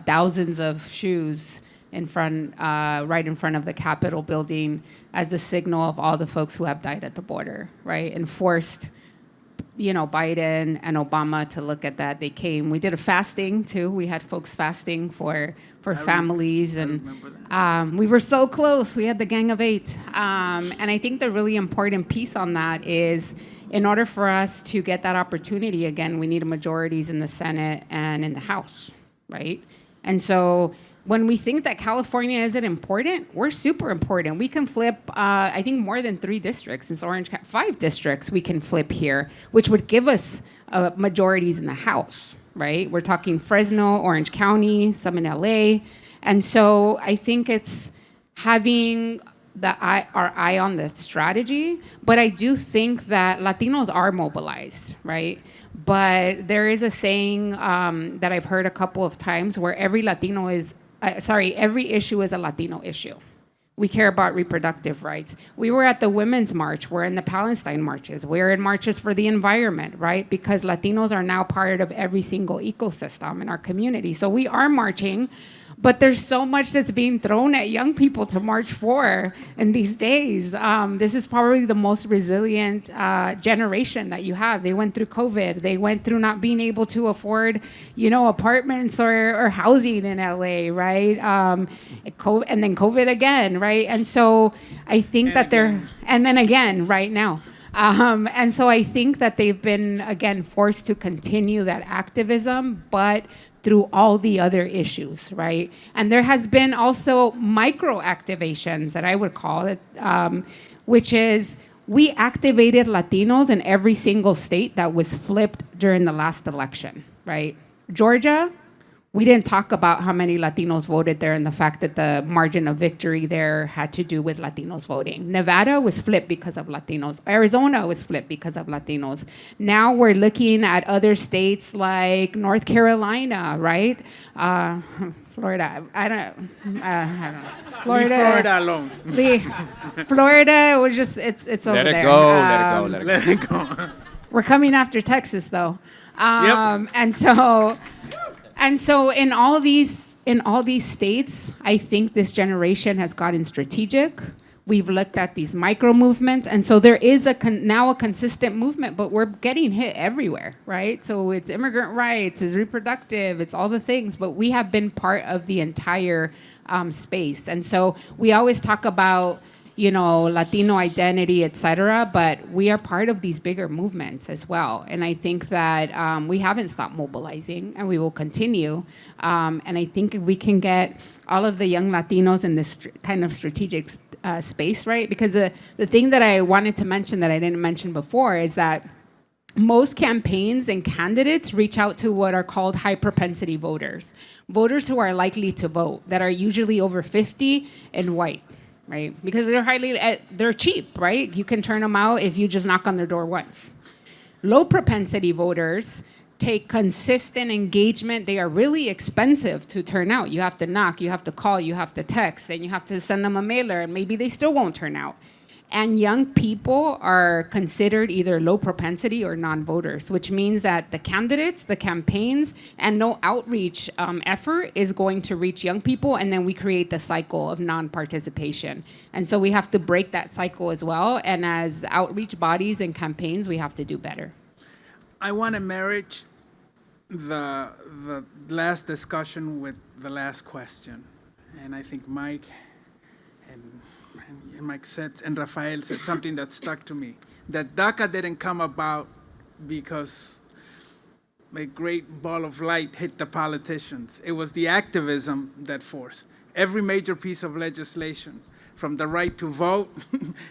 thousands of shoes in front, right in front of the Capitol building as a signal of all the folks who have died at the border, right? And forced, Biden and Obama to look at that. They came. We did a fasting too. We had folks fasting for families, and we were so close. We had the Gang of Eight, and I think the really important piece on that is, in order for us to get that opportunity again, we need majorities in the Senate and in the House, right? And so when we think that California isn't important, we're super important. We can flip, I think, more than 3 districts. Since Orange, 5 districts we can flip here, which would give us majorities in the House, right? We're talking Fresno, Orange County, some in LA. And so I think it's having our eye on the strategy, but I do think that Latinos are mobilized, right? But there is a saying that I've heard a couple of times where every issue is a Latino issue. We care about reproductive rights. We were at the Women's March. We're in the Palestine marches. We're in marches for the environment, right? Because Latinos are now part of every single ecosystem in our community. So we are marching, but there's so much that's being thrown at young people to march for in these days. This is probably the most resilient generation that you have. They went through COVID. They went through not being able to afford, apartments or housing in LA, right? And then COVID again, right? And so I think and then again right now. And so I think that they've been, again, forced to continue that activism, but through all the other issues, right? And there has been also micro activations that I would call it, which is we activated Latinos in every single state that was flipped during the last election, right? Georgia, We didn't talk about how many Latinos voted there and the fact that the margin of victory there had to do with Latinos voting. Nevada was flipped because of Latinos. Arizona was flipped because of Latinos. Now we're looking at other states like North Carolina, right? Florida. I don't know. Leave Florida alone. Florida was just it's over Let it there. go, let it go, let it go. Let it go. We're coming after Texas, though. Yep. And so in all these states, I think this generation has gotten strategic. We've looked at these micro movements, and so there is now a consistent movement, but we're getting hit everywhere, right? So it's immigrant rights, it's reproductive, it's all the things, but we have been part of the entire space. And so we always talk about, Latino identity, et cetera, but we are part of these bigger movements as well. And I think that we haven't stopped mobilizing, and we will continue. And I think if we can get all of the young Latinos in this kind of strategic space, right? Because the thing that I wanted to mention that I didn't mention before is that most campaigns and candidates reach out to what are called high propensity voters, voters who are likely to vote, that are usually over 50 and white. Right? Because they're cheap, right? You can turn them out if you just knock on their door once. Low propensity voters take consistent engagement. They are really expensive to turn out. You have to knock, you have to call, you have to text, and you have to send them a mailer, and maybe they still won't turn out. And young people are considered either low propensity or non-voters, which means that the candidates, the campaigns, and no outreach effort is going to reach young people, and then we create the cycle of non-participation. And so we have to break that cycle as well, and as outreach bodies and campaigns, we have to do better. I want to marriage the last discussion with the last question. And I think Mike said, and Rafael said something that stuck to me, that DACA didn't come about because a great ball of light hit the politicians. It was the activism that forced. Every major piece of legislation, from the right to vote,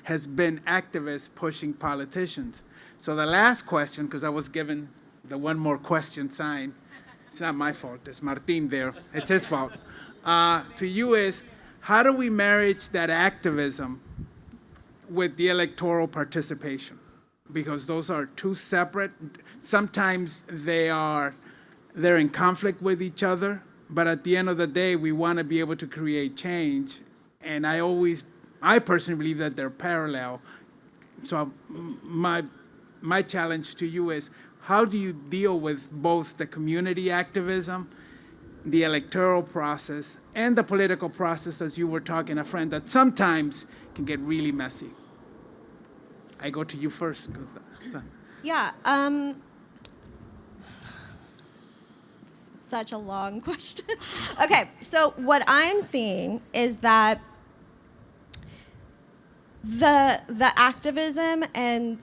has been activists pushing politicians. So the last question, because I was given the one more question sign, it's not my fault, it's Martin there, it's his fault, to you is, how do we marriage that activism with the electoral participation? Because those are two separate, sometimes they're in conflict with each other, but at the end of the day, we want to be able to create change. And I personally believe that they're parallel. So my challenge to you is, how do you deal with both the community activism, the electoral process, and the political process, as you were talking, a friend, that sometimes can get really messy? I go to you first. Yeah. Such a long question. Okay, so what I'm seeing is that the activism and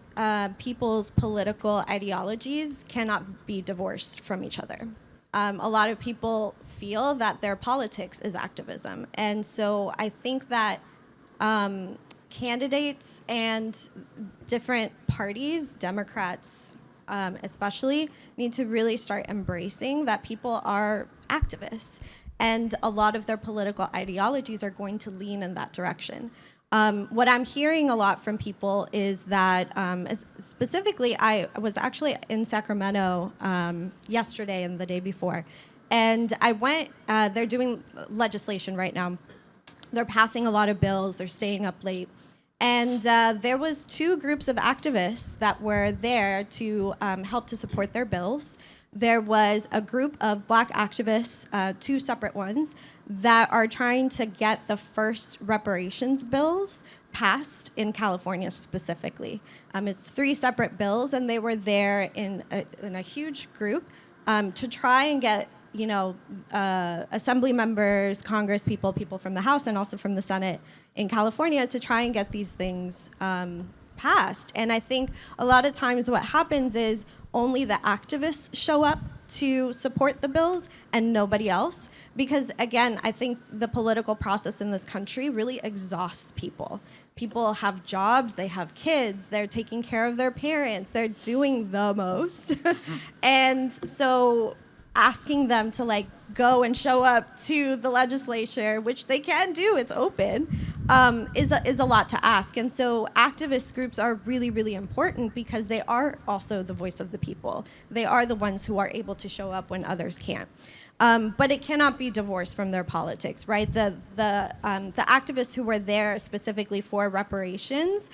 people's political ideologies cannot be divorced from each other. A lot of people feel that their politics is activism. And so I think that candidates and different parties, Democrats especially, need to really start embracing that people are activists. And a lot of their political ideologies are going to lean in that direction. What I'm hearing a lot from people is that, specifically, I was actually in Sacramento yesterday and the day before, and I went, they're doing legislation right now. They're passing a lot of bills, they're staying up late. And there was two groups of activists that were there to help to support their bills. There was a group of Black activists, two separate ones, that are trying to get the first reparations bills passed in California specifically. It's three separate bills, and they were there in a huge group to try and get, assembly members, Congress people from the House and also from the Senate in California to try and get these things passed. And I think a lot of times what happens is only the activists show up to support the bills and nobody else. Because again, I think the political process in this country really exhausts people. People have jobs, they have kids, they're taking care of their parents, they're doing the most. And so asking them to like go and show up to the legislature, which they can do, it's open, is a lot to ask. And so activist groups are really, really important because they are also the voice of the people. They are the ones who are able to show up when others can't. But it cannot be divorced from their politics, right? The activists who were there specifically for reparations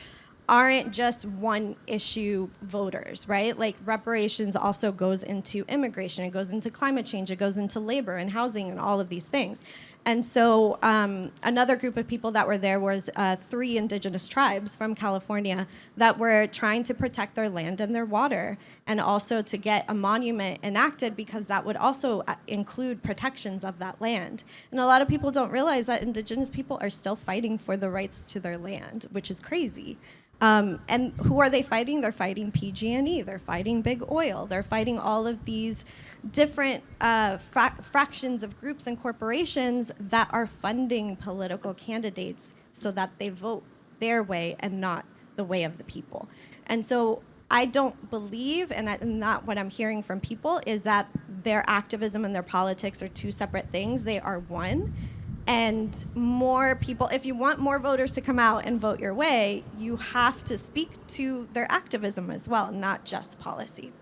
aren't just one issue voters, right? Like reparations also goes into immigration, it goes into climate change, it goes into labor and housing and all of these things. And so another group of people that were there was 3 indigenous tribes from California that were trying to protect their land and their water, and also to get a monument enacted because that would also include protections of that land. And a lot of people don't realize that indigenous people are still fighting for the rights to their land, which is crazy. And who are they fighting? They're fighting PG&E. They're fighting big oil. They're fighting all of these different fractions of groups and corporations that are funding political candidates so that they vote their way and not the way of the people. And so I don't believe, and not what I'm hearing from people, is that their activism and their politics are 2 separate things. They are one. And more people, if you want more voters to come out and vote your way, you have to speak to their activism as well, not just policy.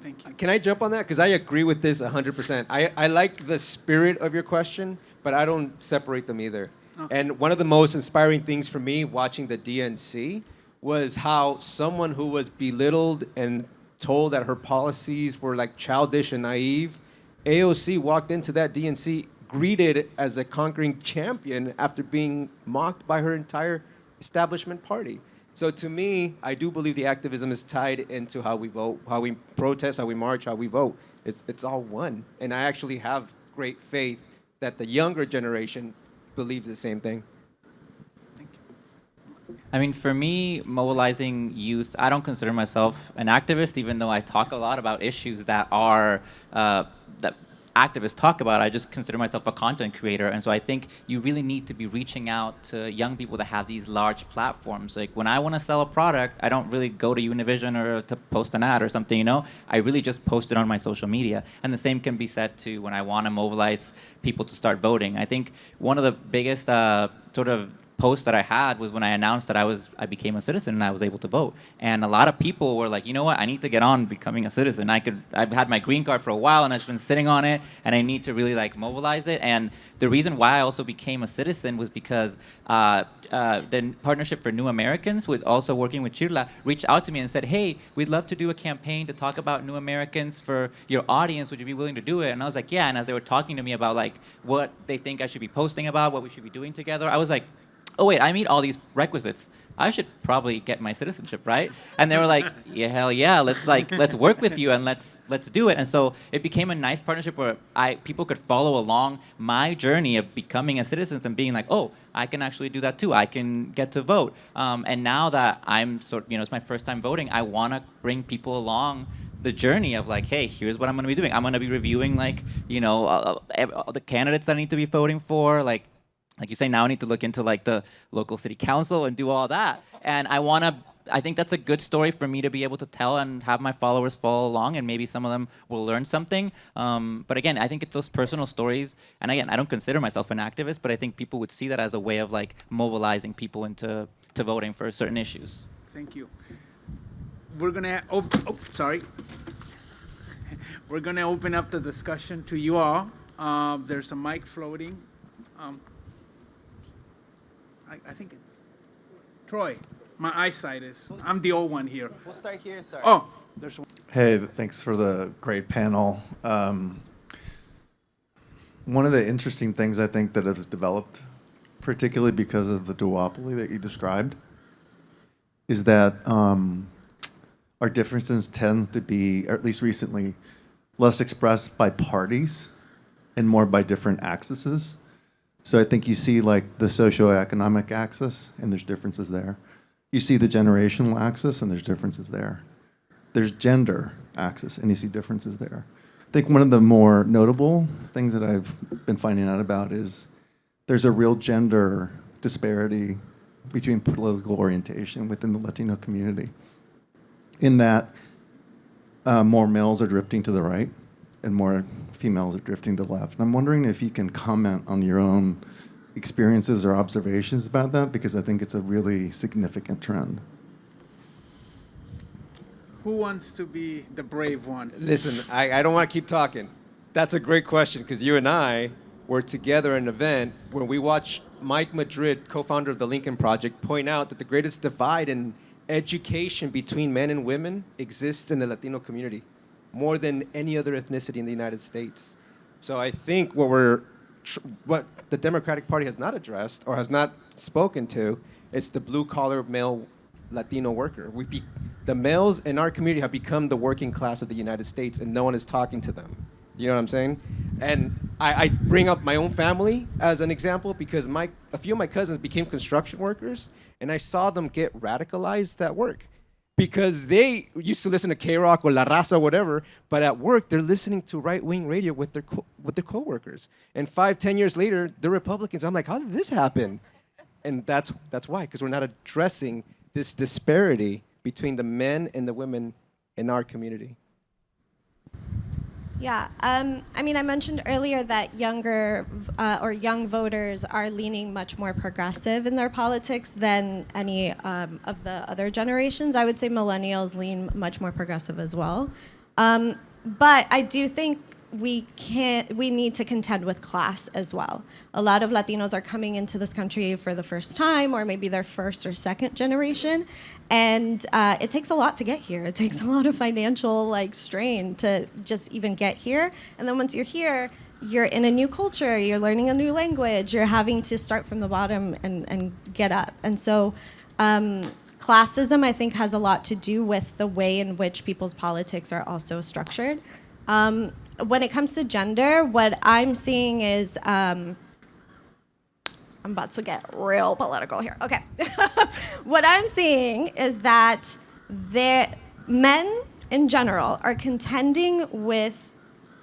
Thank you. Can I jump on that? Because I agree with this 100%. I like the spirit of your question, but I don't separate them either. Okay. And one of the most inspiring things for me watching the DNC was how someone who was belittled and told that her policies were like childish and naive, AOC walked into that DNC greeted as a conquering champion after being mocked by her entire establishment party. So to me, I do believe the activism is tied into how we vote, how we protest, how we march, how we vote. It's all one. And I actually have great faith that the younger generation believes the same thing. I mean, for me, mobilizing youth, I don't consider myself an activist, even though I talk a lot about issues that are that activists talk about. I just consider myself a content creator, and so I think you really need to be reaching out to young people that have these large platforms. Like when I want to sell a product, I don't really go to Univision or to post an ad or something, you know? I really just post it on my social media. And the same can be said to when I want to mobilize people to start voting. I think one of the biggest sort of post that I had was when I announced that I became a citizen and I was able to vote. And a lot of people were like, you know what, I need to get on becoming a citizen. I've had my green card for a while and I've been sitting on it, and I need to really like mobilize it. And the reason why I also became a citizen was because the Partnership for New Americans, with also working with Chirla, reached out to me and said, hey, we'd love to do a campaign to talk about New Americans for your audience. Would you be willing to do it? And I was like, yeah. And as they were talking to me about like what they think I should be posting about, what we should be doing together, I was like, oh wait, I meet all these requisites. I should probably get my citizenship, right? And they were like, yeah, hell yeah, let's work with you and let's do it. And so it became a nice partnership where people could follow along my journey of becoming a citizen and being like, oh, I can actually do that too. I can get to vote. And now that I'm it's my first time voting, I want to bring people along the journey of like, hey, here's what I'm going to be doing. I'm going to be reviewing the candidates that I need to be voting for, like you say, now I need to look into like the local city council and do all that. And I think that's a good story for me to be able to tell and have my followers follow along, and maybe some of them will learn something. But again, I think it's those personal stories. And again, I don't consider myself an activist, but I think people would see that as a way of like mobilizing people into voting for certain issues. Thank you. We're gonna We're gonna open up the discussion to you all. There's a mic floating. I think it's Troy. My eyesight is. I'm the old one here. We'll start here. Sorry. Oh, there's one. Hey, thanks for the great panel. One of the interesting things I think that has developed, particularly because of the duopoly that you described, is that our differences tend to be, or at least recently, less expressed by parties and more by different axes. So I think you see like the socioeconomic axis, and there's differences there. You see the generational axis, and there's differences there. There's gender axis, and you see differences there. I think one of the more notable things that I've been finding out about is there's a real gender disparity between political orientation within the Latino community, in that more males are drifting to the right, and more females are drifting to the left. And I'm wondering if you can comment on your own experiences or observations about that, because I think it's a really significant trend. Who wants to be the brave one? Listen, I don't want to keep talking. That's a great question, because you and I were together at an event where we watched Mike Madrid, co-founder of the Lincoln Project, point out that the greatest divide in education between men and women exists in the Latino community, more than any other ethnicity in the United States. So I think what the Democratic Party has not addressed or has not spoken to is the blue-collar male Latino worker. The males in our community have become the working class of the United States, and no one is talking to them. You know what I'm saying? And I bring up my own family as an example because a few of my cousins became construction workers, and I saw them get radicalized at work because they used to listen to K-Rock or La Raza or whatever, but at work they're listening to right-wing radio with their coworkers. And 5-10 years later, they're Republicans. I'm like, how did this happen? And that's why, because we're not addressing this disparity between the men and the women in our community. Yeah, I mean, I mentioned earlier that younger or young voters are leaning much more progressive in their politics than any of the other generations. I would say millennials lean much more progressive as well. But I do think we need to contend with class as well. A lot of Latinos are coming into this country for the first time, or maybe their first or second generation, and it takes a lot to get here. It takes a lot of financial strain to just even get here. And then once you're here, you're in a new culture, you're learning a new language, you're having to start from the bottom and get up. And so classism, I think, has a lot to do with the way in which people's politics are also structured. When it comes to gender, what I'm seeing is, I'm about to get real political here. Okay. What I'm seeing is that men in general are contending with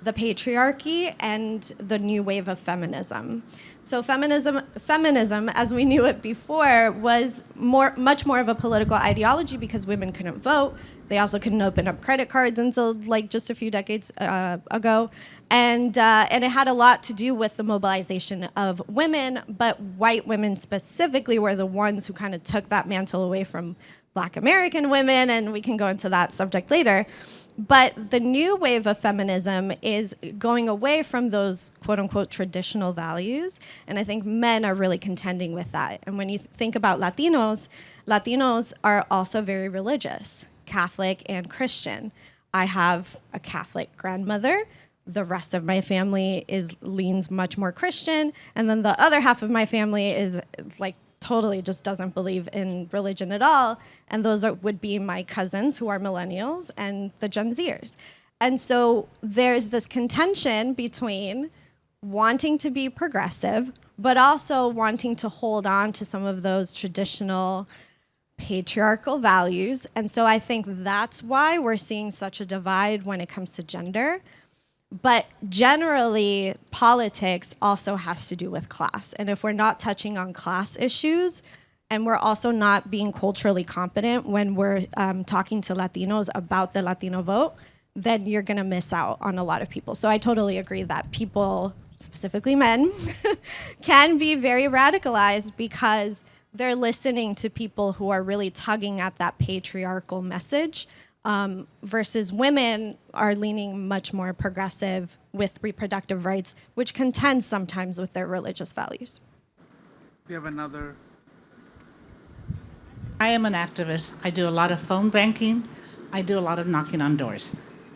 the patriarchy and the new wave of feminism. So feminism, as we knew it before, was much more of a political ideology because women couldn't vote. They also couldn't open up credit cards until just a few decades ago. And it had a lot to do with the mobilization of women, but white women specifically were the ones who kind of took that mantle away from Black American women, and we can go into that subject later. But the new wave of feminism is going away from those quote-unquote traditional values, and I think men are really contending with that. And when you think about Latinos are also very religious, Catholic and Christian. I have a Catholic grandmother. The rest of my family leans much more Christian, and then the other half of my family is totally just doesn't believe in religion at all. And those would be my cousins who are millennials and the Gen Zers. And so there's this contention between wanting to be progressive, but also wanting to hold on to some of those traditional patriarchal values. And so I think that's why we're seeing such a divide when it comes to gender. But generally, politics also has to do with class. And if we're not touching on class issues, and we're also not being culturally competent when we're talking to Latinos about the Latino vote, then you're going to miss out on a lot of people. So I totally agree that people, specifically men, can be very radicalized because they're listening to people who are really tugging at that patriarchal message. Versus women are leaning much more progressive with reproductive rights, which contends sometimes with their religious values. We have another. I am an activist. I do a lot of phone banking. I do a lot of knocking on doors.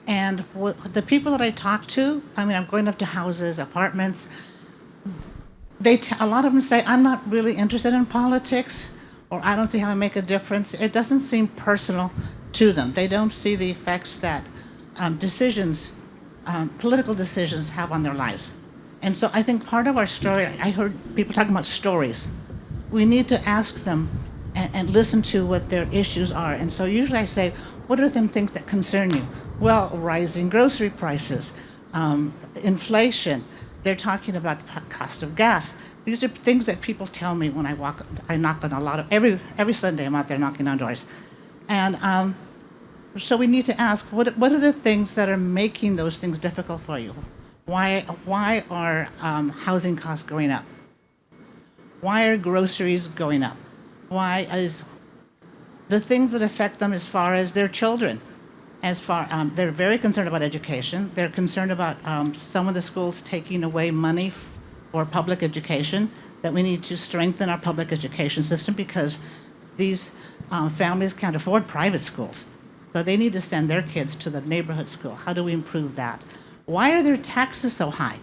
And the people that I talk to, I'm going up to houses, apartments. A lot of them say, I'm not really interested in politics, or I don't see how I make a difference. It doesn't seem personal to them. They don't see the effects that political decisions have on their lives. And so I think part of our story, I heard people talking about stories. We need to ask them and listen to what their issues are. And so usually I say, what are some things that concern you? Well, rising grocery prices, inflation. They're talking about cost of gas. These are things that people tell me when I knock on a lot of, every Sunday I'm out there knocking on doors. And So we need to ask, what are the things that are making those things difficult for you? Why are housing costs going up? Why are groceries going up? Why is the things that affect them as far as their children? They're very concerned about education. They're concerned about some of the schools taking away money for public education, that we need to strengthen our public education system because these families can't afford private schools. So they need to send their kids to the neighborhood school. How do we improve that? Why are their taxes so high?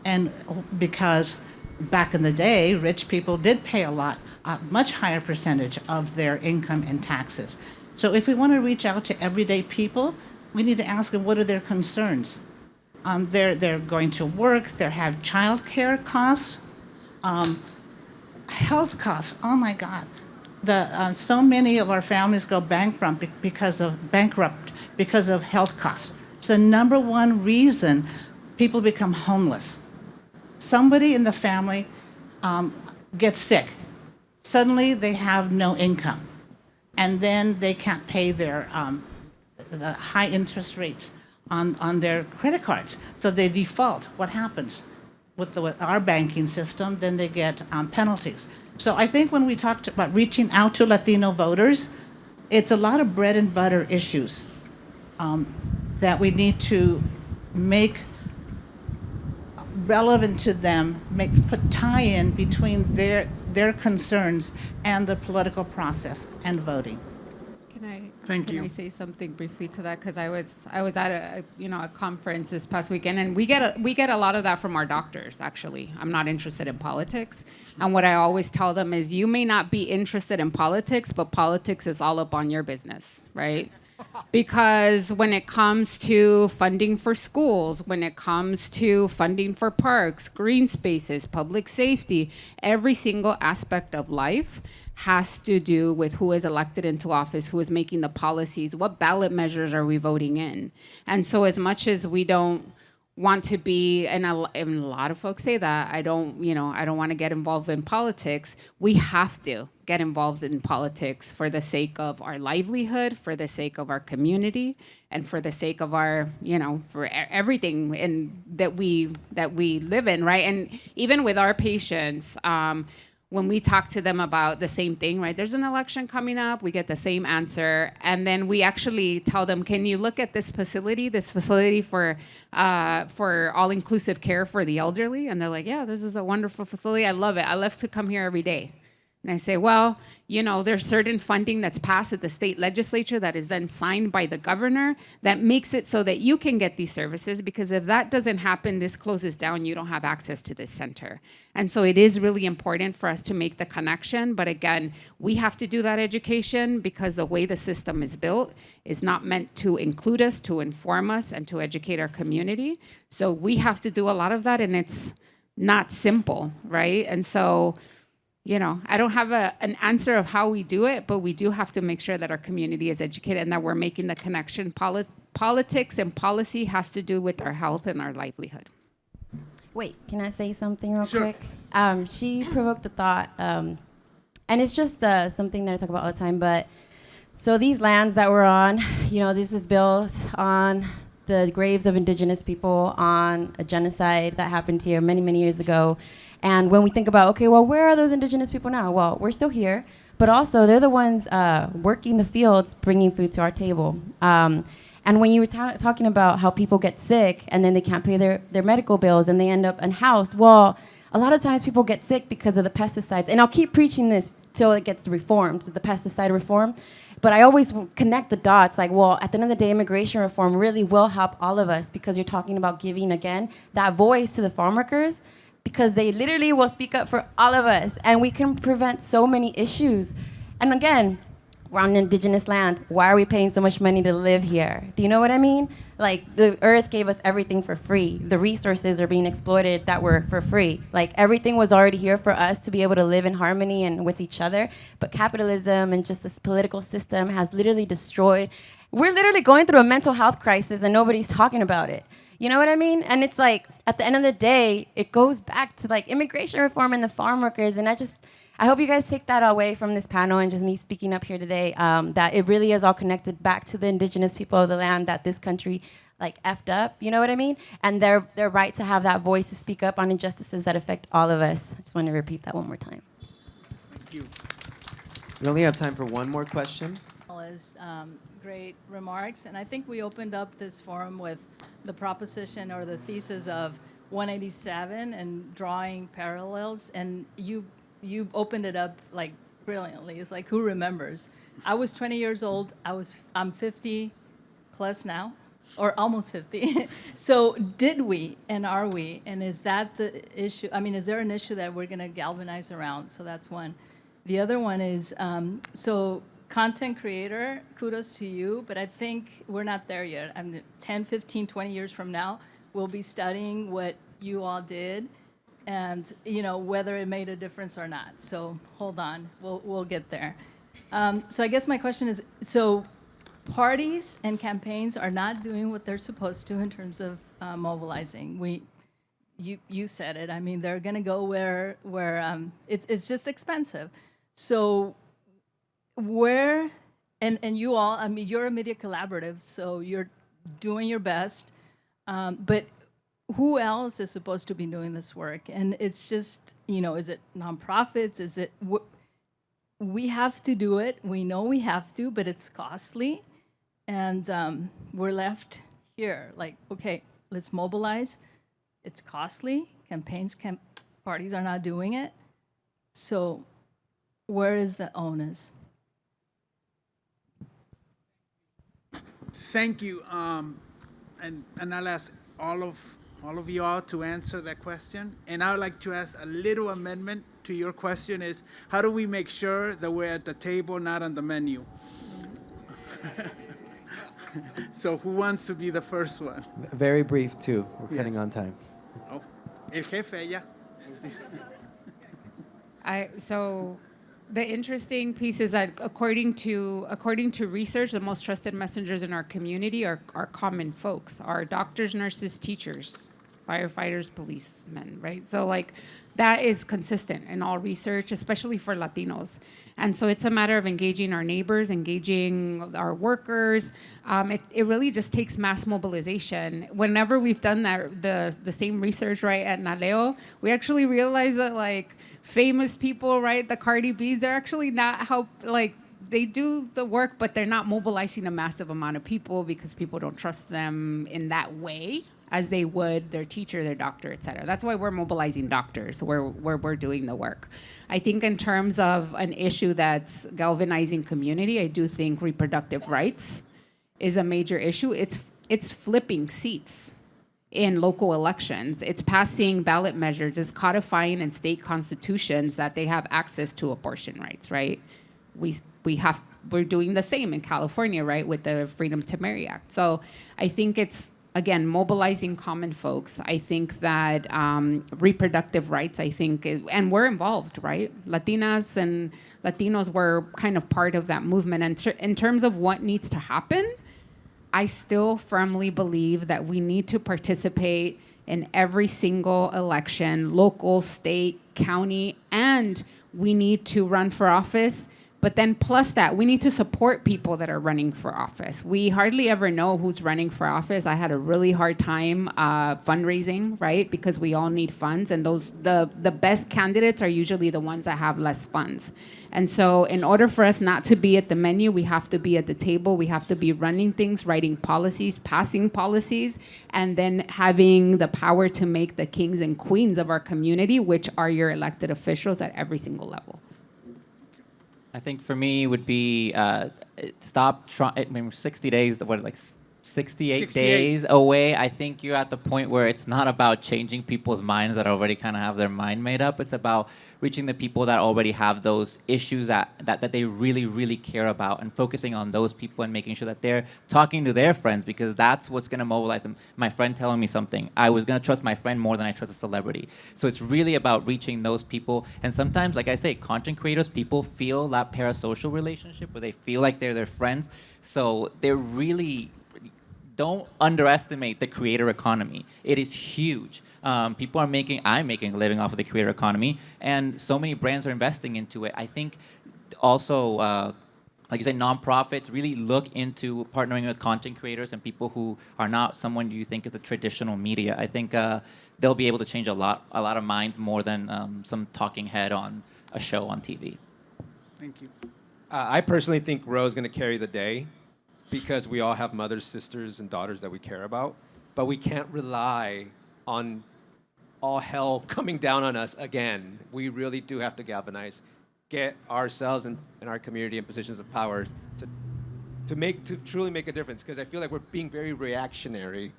And because back in the day, rich people did pay a much higher percentage of their income in taxes. So if we want to reach out to everyday people, we need to ask them what are their concerns. They're going to work, they have child care costs, health costs. Oh my God. So many of our families go bankrupt because of health costs. It's the number one reason people become homeless. Somebody in the family gets sick. Suddenly they have no income. And then they can't pay their the high interest rates on their credit cards. So they default. What happens? With our banking system, then they get penalties. So I think when we talked about reaching out to Latino voters, it's a lot of bread and butter issues that we need to make relevant to them, put tie-in between their concerns and the political process and voting. Thank Can you. I say something briefly to that? Because I was at a conference this past weekend, and we get a lot of that from our doctors. Actually, I'm not interested in politics, and what I always tell them is, you may not be interested in politics, but politics is all up on your business, right? Because when it comes to funding for schools, when it comes to funding for parks, green spaces, public safety, every single aspect of life has to do with who is elected into office, who is making the policies, what ballot measures are we voting in. And so as much as we don't want to be, and a lot of folks say that, I don't want to get involved in politics, we have to get involved in politics for the sake of our livelihood, for the sake of our community, and for the sake of our, for everything that we live in, right? And even with our patients, when we talk to them about the same thing, right? There's an election coming up, we get the same answer, and then we actually tell them, can you look at this facility for all-inclusive care for the elderly? And they're like, yeah, this is a wonderful facility, I love it, I love to come here every day. And I say, well, there's certain funding that's passed at the state legislature that is then signed by the governor that makes it so that you can get these services, because if that doesn't happen, this closes down, you don't have access to this center. And so it is really important for us to make the connection. But again, we have to do that education because the way the system is built is not meant to include us, to inform us, and to educate our community. So we have to do a lot of that, and it's not simple, right? And so, I don't have an answer of how we do it, but we do have to make sure that our community is educated and that we're making the connection. Politics and policy has to do with our health and our livelihood. Wait, can I say something real Sure. quick? She provoked a thought, and it's just something that I talk about all the time. But so these lands that we're on, this is built on the graves of indigenous people, on a genocide that happened here many, many years ago. And when we think about, okay, well, where are those indigenous people now? Well, we're still here, but also they're the ones working the fields, bringing food to our table. And when you were talking about how people get sick and then they can't pay their medical bills and they end up unhoused, well, a lot of times people get sick because of the pesticides. And I'll keep preaching this till it gets reformed, the pesticide reform. But I always connect the dots, like, well, at the end of the day, immigration reform really will help all of us, because you're talking about giving, again, that voice to the farm workers, because they literally will speak up for all of us, and we can prevent so many issues. And again, we're on indigenous land. Why are we paying so much money to live here? Do you know what I mean? Like, the earth gave us everything for free. The resources are being exploited that were for free. Like, everything was already here for us to be able to live in harmony and with each other. But capitalism and just this political system has literally destroyed. We're literally going through a mental health crisis and nobody's talking about it. You know what I mean? And it's like, at the end of the day, it goes back to like immigration reform and the farm workers. And I I hope you guys take that away from this panel and just me speaking up here today, that it really is all connected back to the indigenous people of the land that this country like effed up, you know what I mean? And their right to have that voice to speak up on injustices that affect all of us. I just want to repeat that one more time. Thank you. We only have time for one more question. As great remarks, and I think we opened up this forum with the proposition or the thesis of 187 and drawing parallels, and you opened it up like brilliantly. It's like, who remembers? I was 20 years old. I'm 50 plus now, or almost 50. So did we, and are we, and is that the issue? I mean, is there an issue that we're going to galvanize around? So that's one. The other one is, so content creator, kudos to you, but I think we're not there yet. I mean, 10, 15, 20 years from now, we'll be studying what you all did and, you know, whether it made a difference or not. So hold on, we'll get there. So I guess my question is, so parties and campaigns are not doing what they're supposed to in terms of mobilizing. You said it. I mean, they're going to go where it's just expensive. So where, and you all, I mean, you're a media collaborative, so you're doing your best, but who else is supposed to be doing this work? And it's just, you know, is it nonprofits? Is it, we have to do it. We know we have to, but it's costly. And we're left here, like, okay, let's mobilize. It's costly. Parties are not doing it. So where is the onus? Thank you. And I'll ask all of you all to answer that question. And I would like to ask a little amendment to your question is, how do we make sure that we're at the table, not on the menu? So who wants to be the first one? Very brief, too. We're cutting Yes. on time. Oh, el jefe, ella. So the interesting piece is that according to research, the most trusted messengers in our community are common folks, are doctors, nurses, teachers, firefighters, policemen, right? So like that is consistent in all research, especially for Latinos. And so it's a matter of engaging our neighbors, engaging our workers. It really just takes mass mobilization. Whenever we've done that, the same research, right, at Naleo, we actually realize that like famous people, right, the Cardi B's, they're actually not they do the work, but they're not mobilizing a massive amount of people because people don't trust them in that way as they would their teacher, their doctor, et cetera. That's why we're mobilizing doctors, where we're doing the work. I think in terms of an issue that's galvanizing community, I do think reproductive rights is a major issue. It's flipping seats in local elections. It's passing ballot measures. It's codifying in state constitutions that they have access to abortion rights, right? We're doing the same in California, right, with the Freedom to Marry Act. So I think it's, again, mobilizing common folks. I think that reproductive rights, and we're involved, right? Latinas and Latinos were kind of part of that movement. And in terms of what needs to happen, I still firmly believe that we need to participate in every single election, local, state, county, and we need to run for office. But then plus that, we need to support people that are running for office. We hardly ever know who's running for office. I had a really hard time fundraising, right? Because we all need funds, and the best candidates are usually the ones that have less funds. And so in order for us not to be at the menu, we have to be at the table. We have to be running things, writing policies, passing policies, and then having the power to make the kings and queens of our community, which are your elected officials at every single level. I think for me would be stop trying. I mean, 60 days, 68 days away. I think you're at the point where it's not about changing people's minds that already kind of have their mind made up. It's about reaching the people that already have those issues that they really, really care about, and focusing on those people and making sure that they're talking to their friends, because that's what's going to mobilize them. My friend telling me something, I was going to trust my friend more than I trust a celebrity. So it's really about reaching those people. And sometimes, like I say, content creators, people feel that parasocial relationship where they feel like they're their friends. So they're really don't underestimate the creator economy. It is huge. I'm making a living off of the creator economy, and so many brands are investing into it. I think also, like you said, nonprofits really look into partnering with content creators and people who are not someone you think is the traditional media. I think they'll be able to change a lot of minds more than some talking head on a show on TV. Thank you. I personally think Roe's going to carry the day because we all have mothers, sisters, and daughters that we care about. But we can't rely on all hell coming down on us again. We really do have to galvanize, get ourselves and our community in positions of power to truly make a difference. Because I feel like we're being very reactionary.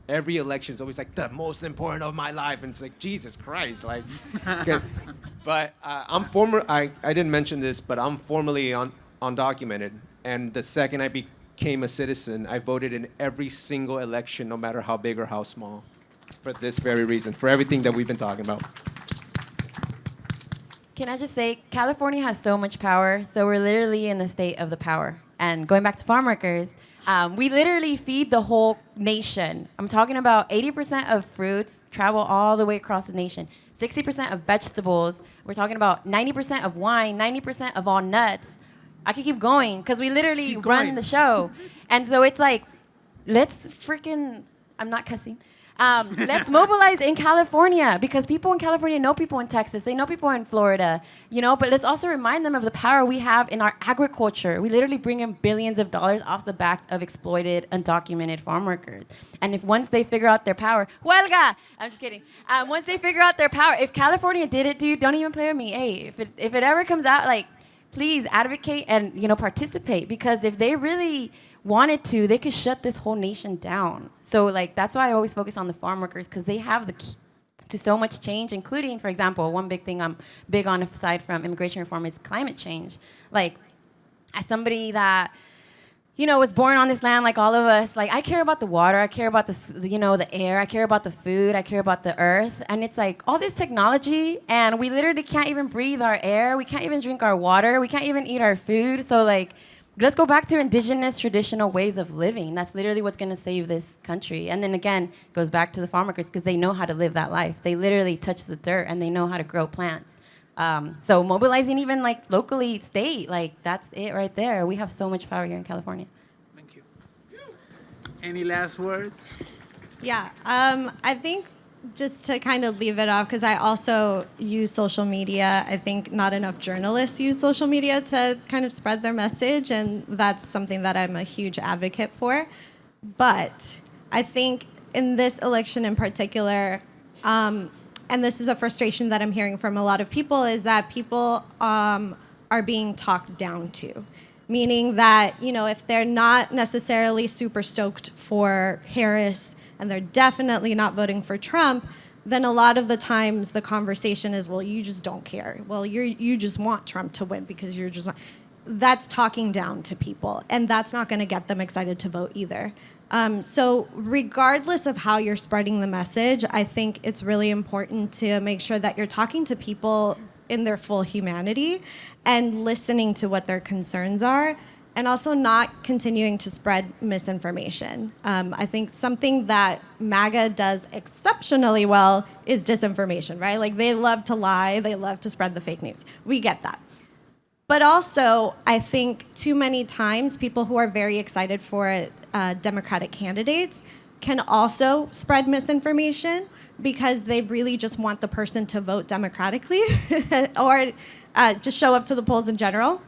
Every election is always like the most important of my life, and it's like Jesus Christ, like. Okay. But I didn't mention this, but I'm formally undocumented, and the second I became a citizen, I voted in every single election, no matter how big or how small, for this very reason, for everything that we've been talking about. Can I just say, California has so much power, so we're literally in the state of the power. And going back to farm workers, we literally feed the whole nation. I'm talking about 80% of fruits travel all the way across the nation. 60% of vegetables. We're talking about 90% of wine, 90% of all nuts. I could keep going because we literally run the show. And so it's like, let's freaking, I'm not cussing. Let's mobilize in California because people in California know people in Texas. They know people in Florida, but let's also remind them of the power we have in our agriculture. We literally bring in billions of dollars off the back of exploited, undocumented farm workers. And if once they figure out their power, huelga! I'm just kidding. Once they figure out their power, if California did it, dude, don't even play with me. Hey, if it ever comes out, like, please advocate and, participate because if they really wanted to, they could shut this whole nation down. So, that's why I always focus on the farm workers because they have the key to so much change, including, for example, one big thing I'm big on aside from immigration reform is climate change. Like, as somebody that, was born on this land like all of us, I care about the water, I care about the air, I care about the food, I care about the earth. And it's like all this technology and we literally can't even breathe our air, we can't even drink our water, we can't even eat our food. So, let's go back to indigenous traditional ways of living. That's literally what's going to save this country. And then again, it goes back to the farm workers because they know how to live that life. They literally touch the dirt and they know how to grow plants. So mobilizing even locally, state, that's it right there. We have so much power here in California. Thank you. Any last words? Yeah, I think just to kind of leave it off, because I also use social media. I think not enough journalists use social media to kind of spread their message, and that's something that I'm a huge advocate for. But I think in this election in particular, and this is a frustration that I'm hearing from a lot of people, is that people are being talked down to. Meaning that, if they're not necessarily super stoked for Harris and they're definitely not voting for Trump, then a lot of the times the conversation is, well, you just don't care. Well, you just want Trump to win because you're just not. That's talking down to people, and that's not going to get them excited to vote either. So regardless of how you're spreading the message, I think it's really important to make sure that you're talking to people in their full humanity and listening to what their concerns are, and also not continuing to spread misinformation. I think something that MAGA does exceptionally well is disinformation, right? They love to lie, they love to spread the fake news. We get that. But also, I think too many times people who are very excited for Democratic candidates can also spread misinformation because they really just want the person to vote democratically or just show up to the polls in general.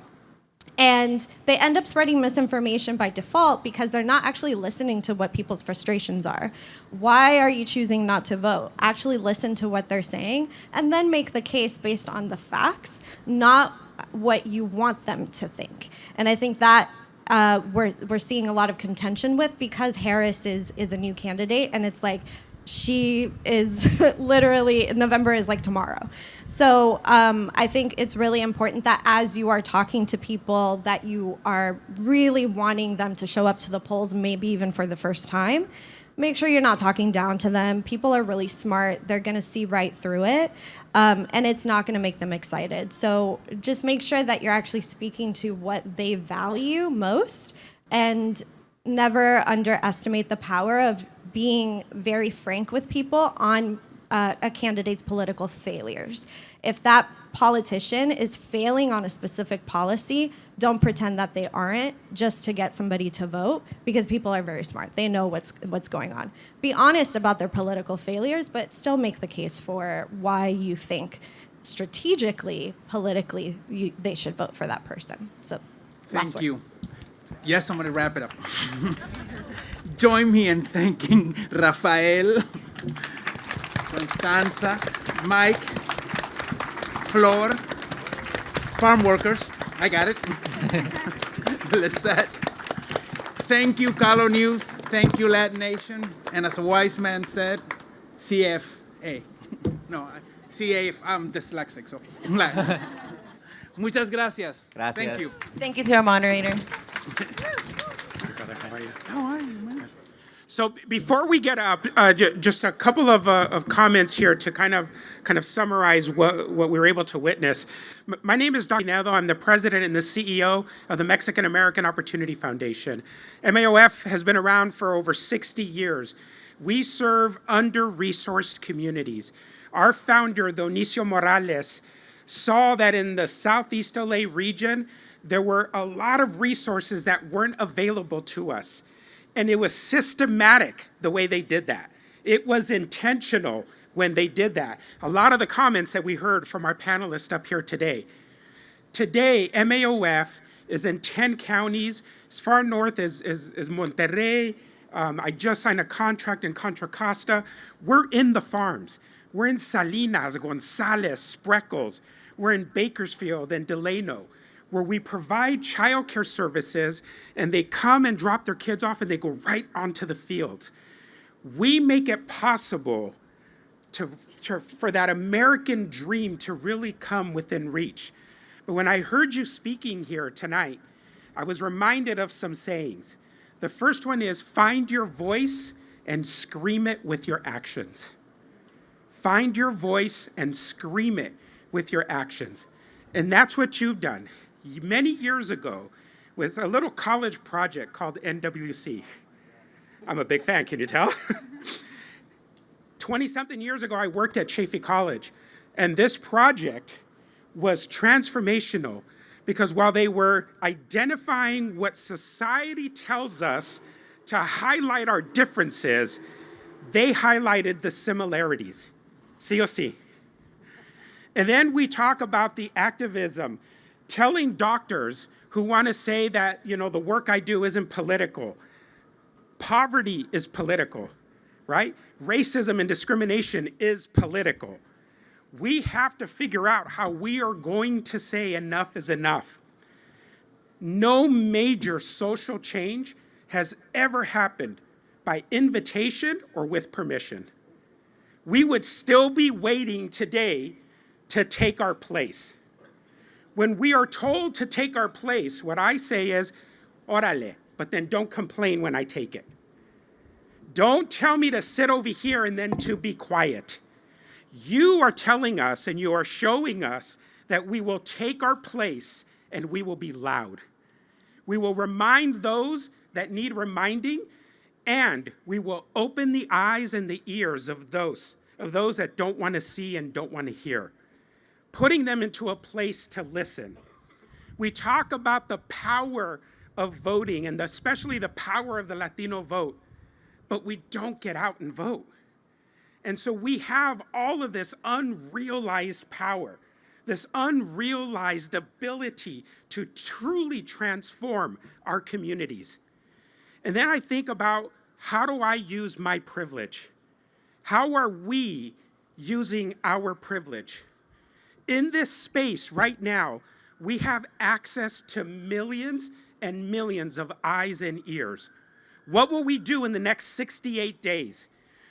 And they end up spreading misinformation by default because they're not actually listening to what people's frustrations are. Why are you choosing not to vote? Actually listen to what they're saying and then make the case based on the facts, not what you want them to think. And I think that we're seeing a lot of contention with because Harris is a new candidate, and it's like she is literally, November is like tomorrow. So I think it's really important that as you are talking to people that you are really wanting them to show up to the polls, maybe even for the first time, make sure you're not talking down to them. People are really smart. They're going to see right through it, and it's not going to make them excited. So just make sure that you're actually speaking to what they value most and never underestimate the power of being very frank with people on a candidate's political failures. If that politician is failing on a specific policy, don't pretend that they aren't just to get somebody to vote, because people are very smart. They know what's going on. Be honest about their political failures, but still make the case for why you think strategically, politically, they should vote for that person. So, Thank you. Yes, I'm going to wrap it up. Join me in thanking Rafael, Constanza, Mike, Flor, farm workers. I got it. Lisette. Thank you, Calo News. Thank you, Latin Nation. And as a wise man said, CFA. No, CA, I'm dyslexic, so. Muchas gracias. Gracias. Thank you. Thank you to our moderator. How are you, man? So before we get up, just a couple of comments here to kind of summarize what we were able to witness. My name is Don Pinedo. I'm the president and the CEO of the Mexican American Opportunity Foundation. MAOF has been around for over 60 years. We serve under-resourced communities. Our founder, Dionisio Morales, saw that in the Southeast LA region, there were a lot of resources that weren't available to us. And it was systematic the way they did that. It was intentional when they did that. A lot of the comments that we heard from our panelists up here today. Today, MAOF is in 10 counties, as far north as Monterrey. I just signed a contract in Contra Costa. We're in the farms. We're in Salinas, Gonzales, Spreckles. We're in Bakersfield and Delano, where we provide childcare services, and they come and drop their kids off and they go right onto the fields. We make it possible for that American dream to really come within reach. But when I heard you speaking here tonight, I was reminded of some sayings. The first one is, find your voice and scream it with your actions. Find your voice and scream it with your actions. And that's what you've done. Many years ago, with a little college project called NWC. I'm a big fan, can you tell? 20-something years ago, I worked at Chaffey College, and this project was transformational because while they were identifying what society tells us to highlight our differences, they highlighted the similarities. Sí o sí. And then we talk about the activism, telling doctors who want to say that, the work I do isn't political. Poverty is political, right? Racism and discrimination is political. We have to figure out how we are going to say enough is enough. No major social change has ever happened by invitation or with permission. We would still be waiting today to take our place. When we are told to take our place, what I say is, órale, but then don't complain when I take it. Don't tell me to sit over here and then to be quiet. You are telling us and you are showing us that we will take our place and we will be loud. We will remind those that need reminding, and we will open the eyes and the ears of those that don't want to see and don't want to hear, putting them into a place to listen. We talk about the power of voting and especially the power of the Latino vote, but we don't get out and vote. And so we have all of this unrealized power, this unrealized ability to truly transform our communities. And then I think about, how do I use my privilege? How are we using our privilege? In this space right now, we have access to millions and millions of eyes and ears. What will we do in the next 68 days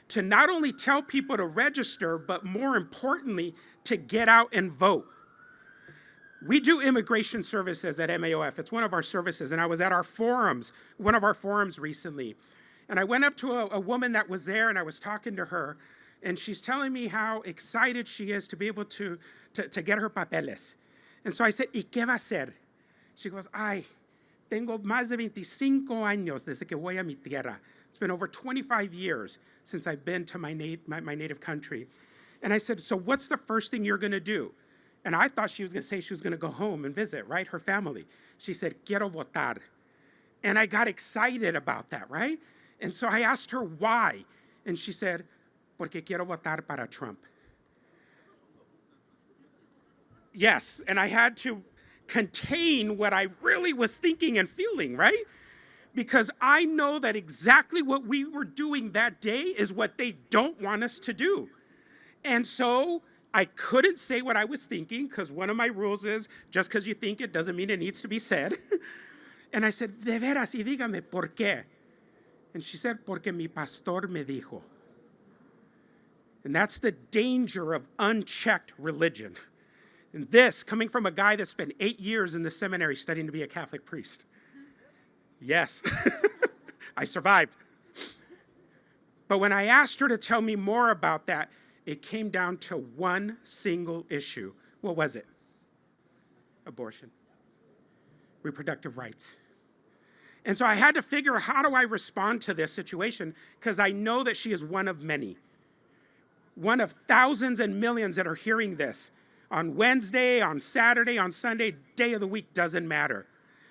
to not only tell people to register, but more importantly, to get out and vote? We do immigration services at MAOF. It's one of our services, and I was at one of our forums recently. And I went up to a woman that was there, and I was talking to her, and she's telling me how excited she is to be able to get her papeles. And so I said, ¿y qué va a hacer? She goes, ay, Tengo más de 25 años desde que voy a mi tierra. It's been over 25 years since I've been to my native country. And I said, so what's the first thing you're going to do? And I thought she was going to say she was going to go home and visit, right, her family. She said, quiero votar. And I got excited about that, right? And so I asked her why. And she said, porque quiero votar para Trump. Yes, and I had to contain what I really was thinking and feeling, right? Because I know that exactly what we were doing that day is what they don't want us to do. And so I couldn't say what I was thinking, because one of my rules is just because you think it doesn't mean it needs to be said. And I said, de veras, y dígame, ¿por qué? And she said, porque mi pastor me dijo. And that's the danger of unchecked religion. And this, coming from a guy that spent 8 years in the seminary studying to be a Catholic priest. Yes, I survived. But when I asked her to tell me more about that, it came down to one single issue. What was it? Abortion. Reproductive rights. And so I had to figure, how do I respond to this situation? Because I know that she is one of many. One of thousands and millions that are hearing this. On Wednesday, on Saturday, on Sunday, day of the week, doesn't matter.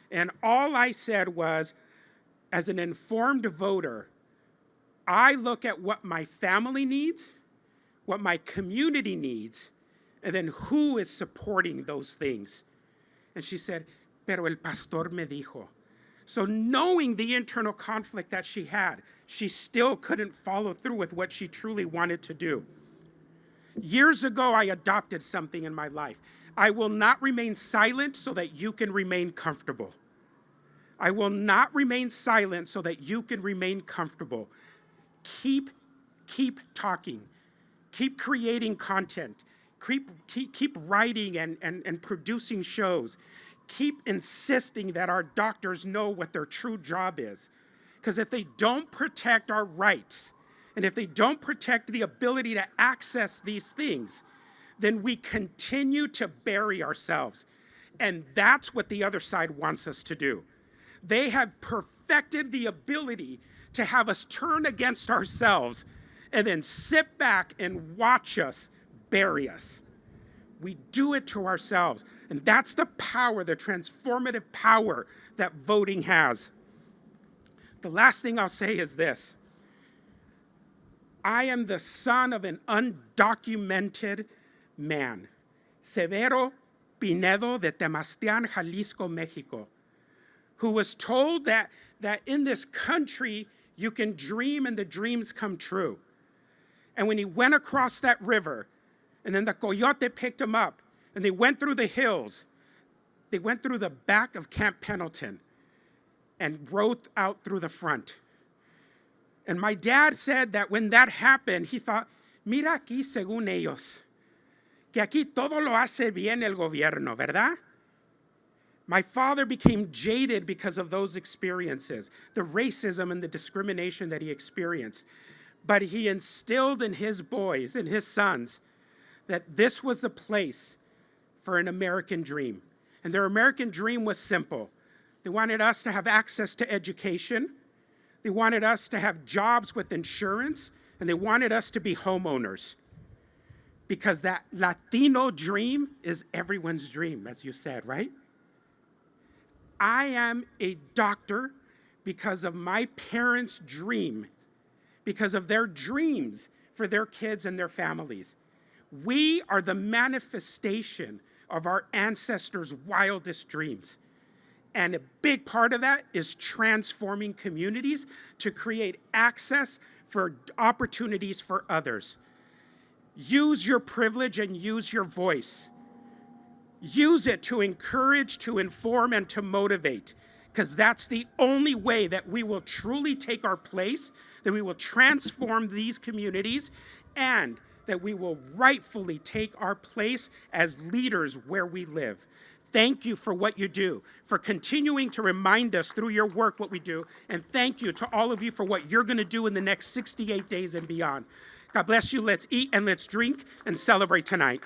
And all I said was, as an informed voter, I look at what my family needs, what my community needs, and then who is supporting those things. And she said, pero el pastor me dijo. So knowing the internal conflict that she had, she still couldn't follow through with what she truly wanted to do. Years ago, I adopted something in my life. I will not remain silent so that you can remain comfortable. I will not remain silent so that you can remain comfortable. Keep talking. Keep creating content. Keep writing and producing shows. Keep insisting that our doctors know what their true job is. Because if they don't protect our rights, and if they don't protect the ability to access these things, then we continue to bury ourselves. And that's what the other side wants us to do. They have perfected the ability to have us turn against ourselves and then sit back and watch us bury us. We do it to ourselves. And that's the power, the transformative power that voting has. The last thing I'll say is this. I am the son of an undocumented man, Severo Pinedo de Temastian, Jalisco, Mexico, who was told that in this country you can dream and the dreams come true. And when he went across that river, and then the coyote picked him up, and they went through the hills, they went through the back of Camp Pendleton and rode out through the front. And my dad said that when that happened, he thought, mira aquí según ellos, que aquí todo lo hace bien el gobierno, ¿verdad? My father became jaded because of those experiences, the racism and the discrimination that he experienced. But he instilled in his boys and his sons that this was the place for an American dream. And their American dream was simple. They wanted us to have access to education. They wanted us to have jobs with insurance, and they wanted us to be homeowners. Because that Latino dream is everyone's dream, as you said, right? I am a doctor because of my parents' dream, because of their dreams for their kids and their families. We are the manifestation of our ancestors' wildest dreams. And a big part of that is transforming communities to create access for opportunities for others. Use your privilege and use your voice. Use it to encourage, to inform, and to motivate, because that's the only way that we will truly take our place, that we will transform these communities, and that we will rightfully take our place as leaders where we live. Thank you for what you do, for continuing to remind us through your work what we do, and thank you to all of you for what you're going to do in the next 68 days and beyond. God bless you. Let's eat and let's drink and celebrate tonight.